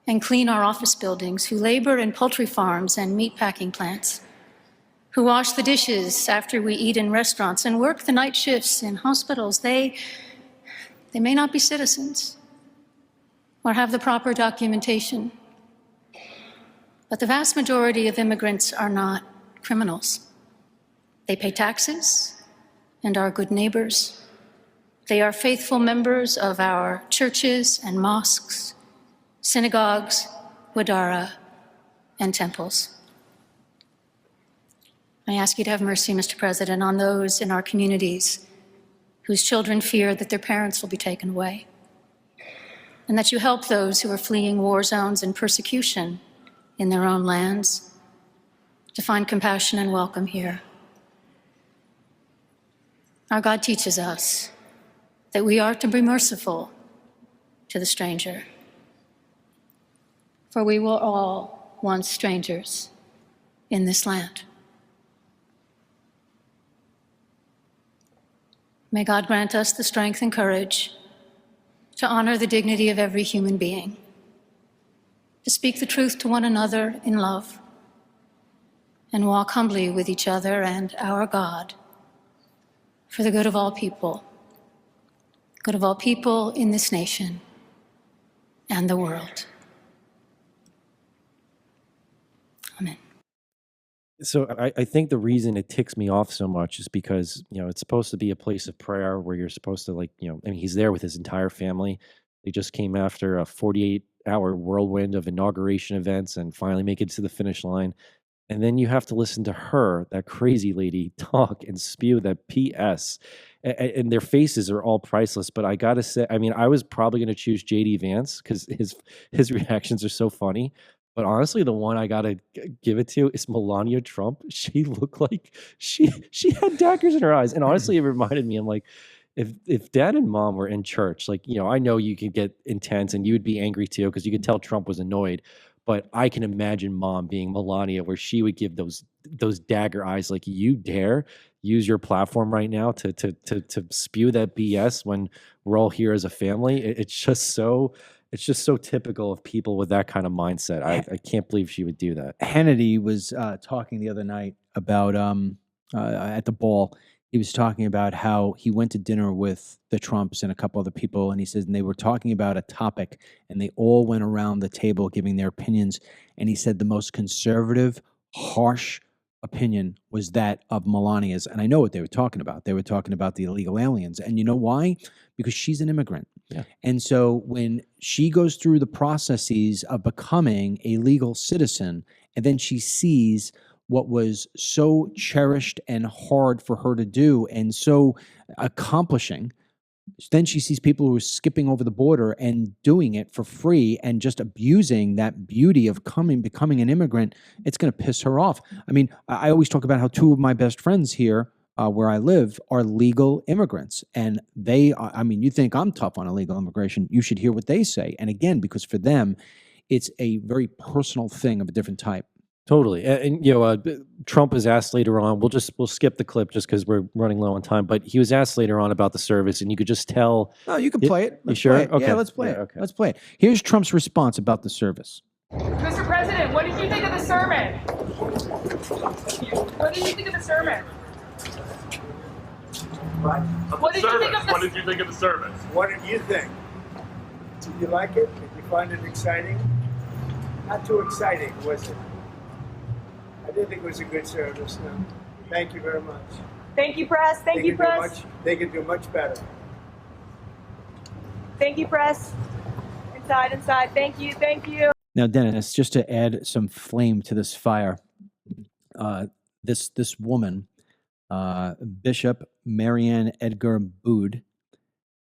and clean our office buildings, who labor in poultry farms and meat-packing plants, who wash the dishes after we eat in restaurants and work the night shifts in hospitals, they may not be citizens or have the proper documentation. But the vast majority of immigrants are not criminals. They pay taxes and are good neighbors. They are faithful members of our churches and mosques, synagogues, wadara, and temples. I ask you to have mercy, Mr. President, on those in our communities whose children fear that their parents will be taken away, and that you help those who are fleeing war zones and persecution in their own lands to find compassion and welcome here. Our God teaches us that we are to be merciful to the stranger, for we were all once strangers in this land. May God grant us the strength and courage to honor the dignity of every human being, to speak the truth to one another in love, and walk humbly with each other and our God for the good of all people in this nation and the world. Amen. So I think the reason it ticks me off so much is because, it's supposed to be a place of prayer where you're supposed to he's there with his entire family. They just came after a 48-hour whirlwind of inauguration events and finally make it to the finish line. And then you have to listen to her, that crazy lady, talk and spew that PS. And their faces are all priceless. But I got to say, I was probably going to choose JD Vance because his reactions are so funny. But honestly, the one I gotta give it to is Melania Trump. She looked like she had daggers in her eyes, and honestly, it reminded me. I'm like, if Dad and Mom were in church, I know you could get intense and you would be angry too because you could tell Trump was annoyed. But I can imagine Mom being Melania, where she would give those dagger eyes, like, you dare use your platform right now to spew that BS when we're all here as a family. It's just so typical of people with that kind of mindset. I can't believe she would do that. Hannity was talking the other night about at the ball. He was talking about how he went to dinner with the Trumps and a couple other people, and he says, and they were talking about a topic, and they all went around the table giving their opinions. And he said the most conservative, harsh opinion was that of Melania's. And I know what they were talking about. They were talking about the illegal aliens. And you know why? Because she's an immigrant. Yeah. And so when she goes through the processes of becoming a legal citizen, and then she sees what was so cherished and hard for her to do and so accomplishing, then she sees people who are skipping over the border and doing it for free and just abusing that beauty of becoming an immigrant. It's going to piss her off. I always talk about how two of my best friends here where I live are legal immigrants, and they are, you think I'm tough on illegal immigration, you should hear what they say. And again, because for them, it's a very personal thing of a different type. Totally. And Trump is asked later on, we'll skip the clip just because we're running low on time, but he was asked later on about the service, and you could just tell. No, you can play it. You sure? Okay. Yeah, let's play it. Okay. Let's play it. Here's Trump's response about the service. Mr. President, what did you think of the sermon? What did you think of the sermon? What did you think of the What did you think of the service? What did you think? Did you like it? Did you find it exciting? Not too exciting, was it? I did think it was a good service. No. Thank you very much. Thank you, press. Thank you, press. They could do much better. Thank you, press. Inside. Thank you. Now, Dennis, just to add some flame to this fire, this woman, Bishop Marianne Edgar Bood,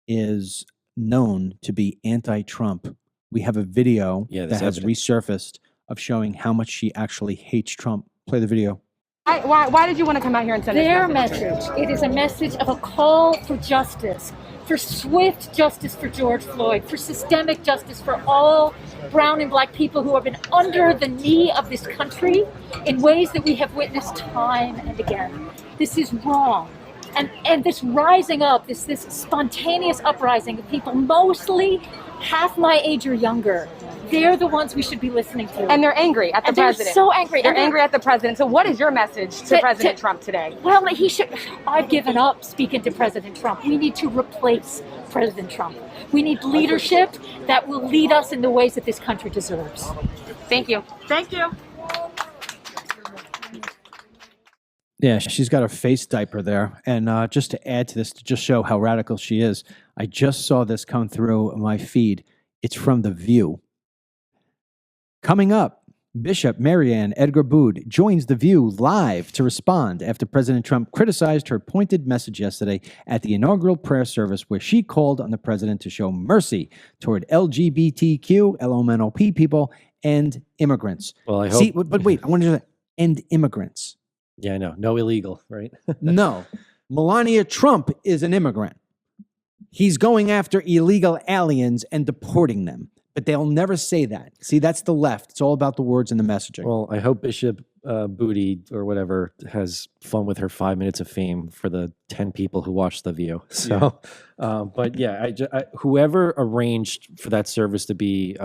is known to be anti-Trump. We have a video that has resurfaced of showing how much she actually hates Trump. Play the video. Why did you want to come out here and send their message? It is a message of a call for justice, for swift justice for George Floyd, for systemic justice for all brown and black people who have been under the knee of this country in ways that we have witnessed time and again. This is wrong. And this rising up, this spontaneous uprising of people, mostly half my age or younger, they're the ones we should be listening to. And they're angry at the And they're president. so angry. They're And angry at the president. So what is your message to President Trump today? Well, he should. I've given up speaking to President Trump. We need to replace President Trump. We need leadership that will lead us in the ways that this country deserves. Thank you. Thank you. Yeah, she's got her face diaper there. And just to add to this, to just show how radical she is, I just saw this come through my feed. It's from The View. Coming up, Bishop Marianne Edgar Bood joins The View live to respond after President Trump criticized her pointed message yesterday at the inaugural prayer service where she called on the president to show mercy toward LGBTQ, LMNOP people, and immigrants. Well, I hope. See, but wait, I want to end immigrants. Yeah, I know. No illegal, right? No. Melania Trump is an immigrant. He's going after illegal aliens and deporting them. But they'll never say that. See, that's the left. It's all about the words and the messaging. Well, I hope Bishop Booty or whatever has fun with her 5 minutes of fame for the 10 people who watch The View. So, but yeah, whoever arranged for that service to be,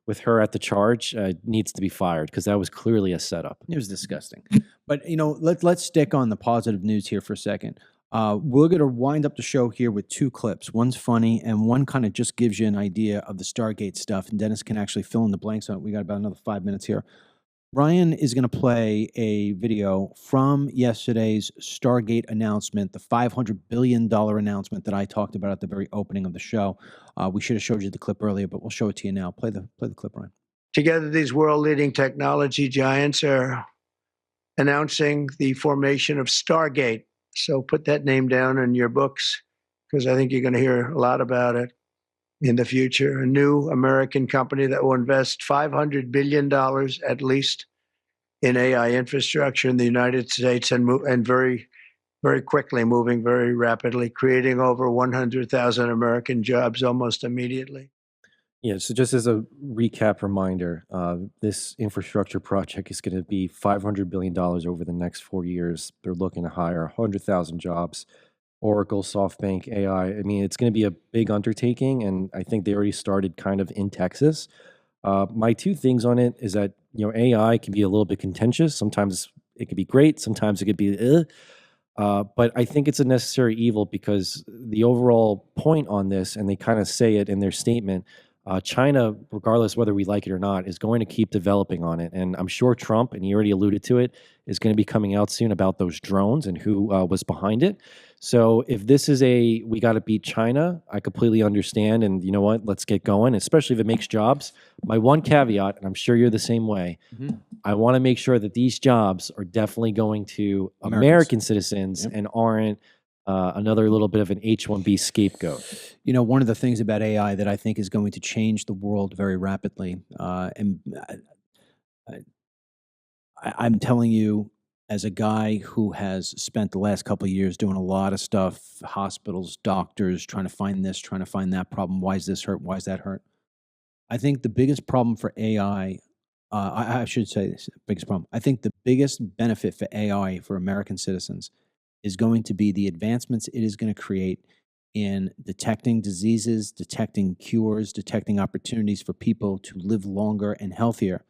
with her at the charge needs to be fired because that was clearly a setup. It was disgusting. But, let's stick on the positive news here for a second. We're going to wind up the show here with two clips. One's funny, and one kind of just gives you an idea of the Stargate stuff. And Dennis can actually fill in the blanks on it. We got about another 5 minutes here. Ryan is going to play a video from yesterday's Stargate announcement, the $500 billion announcement that I talked about at the very opening of the show. We should have showed you the clip earlier, but we'll show it to you now. Play the clip, Ryan. Together, these world-leading technology giants are announcing the formation of Stargate. So put that name down in your books because I think you're going to hear a lot about it in the future. A new American company that will invest $500 billion at least in AI infrastructure in the United States and very, very quickly, moving very rapidly, creating over 100,000 American jobs almost immediately. Yeah, so just as a recap reminder, this infrastructure project is going to be $500 billion over the next 4 years. They're looking to hire 100,000 jobs. Oracle, SoftBank, AI. I mean, it's going to be a big undertaking, and I think they already started kind of in Texas. My two things on it is that, AI can be a little bit contentious. Sometimes it could be great. Sometimes it could be, but I think it's a necessary evil because the overall point on this, and they kind of say it in their statement, China, regardless whether we like it or not, is going to keep developing on it. And I'm sure Trump, and he already alluded to it, is going to be coming out soon about those drones and who was behind it. So if this is we got to beat China, I completely understand. And you know what? Let's get going, especially if it makes jobs. My one caveat, and I'm sure you're the same way, I want to make sure that these jobs are definitely going to American citizens and aren't another little bit of an H-1B scapegoat. One of the things about AI that I think is going to change the world very rapidly, and I'm telling you, as a guy who has spent the last couple of years doing a lot of stuff, hospitals, doctors, trying to find this, trying to find that problem, why is this hurt, why is that hurt? I think the biggest problem for AI, I should say this, biggest problem, I think the biggest benefit for AI for American citizens is going to be the advancements it is going to create in detecting diseases, detecting cures, detecting opportunities for people to live longer and healthier.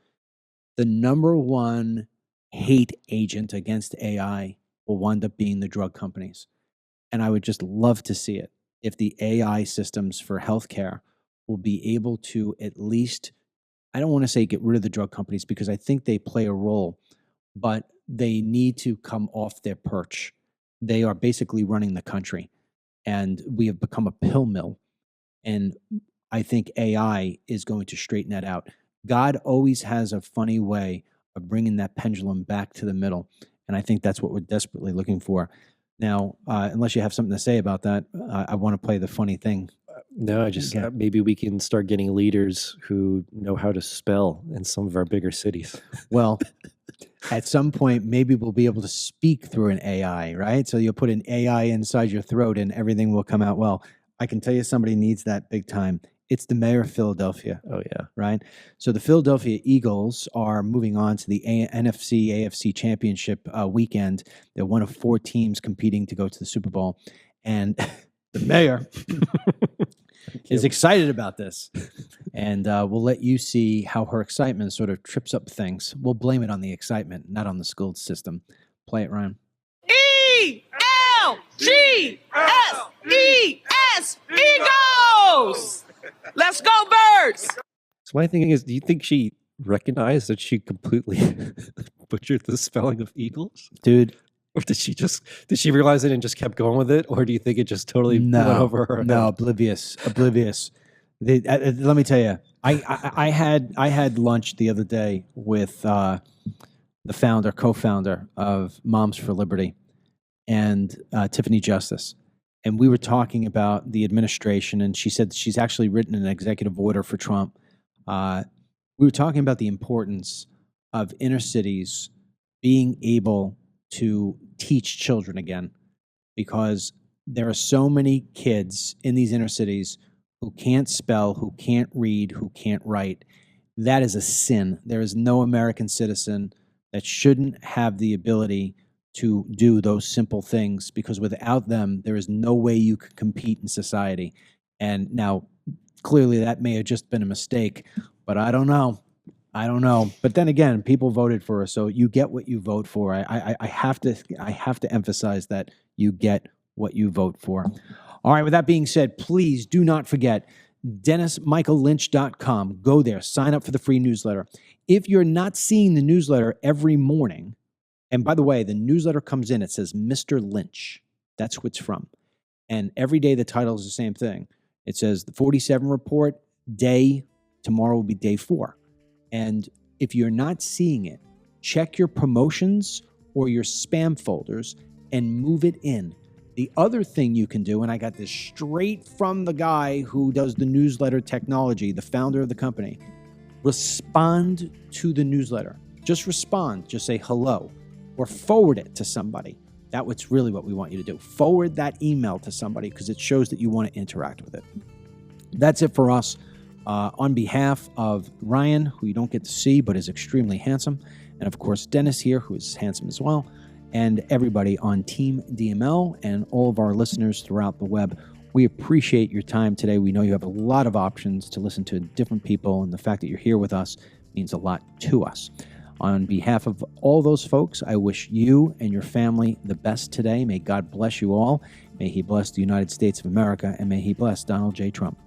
The number one hate agent against AI will wind up being the drug companies. And I would just love to see it if the AI systems for healthcare will be able to at least, I don't want to say get rid of the drug companies because I think they play a role, but they need to come off their perch. They are basically running the country, and we have become a pill mill. And I think AI is going to straighten that out. God always has a funny way of bringing that pendulum back to the middle, and I think that's what we're desperately looking for. Now, unless you have something to say about that, I want to play the funny thing. No, I just maybe we can start getting leaders who know how to spell in some of our bigger cities. Well, at some point, maybe we'll be able to speak through an AI, right? So you'll put an AI inside your throat and everything will come out well. I can tell you somebody needs that big time. It's the mayor of Philadelphia. Oh, yeah. Right? So the Philadelphia Eagles are moving on to the NFC, AFC championship weekend. They're one of 4 teams competing to go to the Super Bowl. And the mayor is excited about this. And we'll let you see how her excitement sort of trips up things. We'll blame it on the excitement, not on the school system. Play it, Ryan. ELGSES Eagles! Let's go, Birds! So my thinking is, do you think she recognized that she completely butchered the spelling of Eagles? Dude. Or did she realize it and just kept going with it? Or do you think it just totally went over her head? No, oblivious. Let me tell you, I had lunch the other day with the co-founder of Moms for Liberty, and Tiffany Justice. And we were talking about the administration, and she said she's actually written an executive order for Trump. We were talking about the importance of inner cities being able to teach children again, because there are so many kids in these inner cities who can't spell, who can't read, who can't write. That is a sin. There is no American citizen that shouldn't have the ability to do those simple things, because without them, there is no way you can compete in society. And now, clearly, that may have just been a mistake, but I don't know. But then again, people voted for her, so you get what you vote for. I have to emphasize that you get what you vote for. All right, with that being said, please do not forget DennisMichaelLynch.com. Go there, sign up for the free newsletter. If you're not seeing the newsletter every morning, and by the way, the newsletter comes in, it says Mr. Lynch. That's who it's from. And every day the title is the same thing. It says the 47 report, tomorrow will be day 4. And if you're not seeing it, check your promotions or your spam folders and move it in. The other thing you can do, and I got this straight from the guy who does the newsletter technology, the founder of the company, respond to the newsletter. Just respond. Just say hello or forward it to somebody. That's really what we want you to do. Forward that email to somebody, because it shows that you want to interact with it. That's it for us. On behalf of Ryan, who you don't get to see but is extremely handsome, and of course Dennis here, who is handsome as well, and everybody on Team DML and all of our listeners throughout the web, we appreciate your time today. We know you have a lot of options to listen to different people, and the fact that you're here with us means a lot to us. On behalf of all those folks, I wish you and your family the best today. May God bless you all. May He bless the United States of America, and may He bless Donald J. Trump.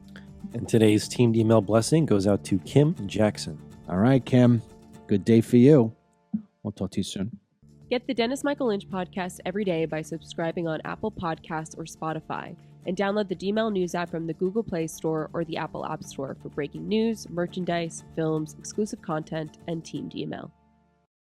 And today's Team DML blessing goes out to Kim Jackson. All right, Kim. Good day for you. We'll talk to you soon. Get the Dennis Michael Lynch podcast every day by subscribing on Apple Podcasts or Spotify, and download the DML News app from the Google Play Store or the Apple App Store for breaking news, merchandise, films, exclusive content, and Team DML.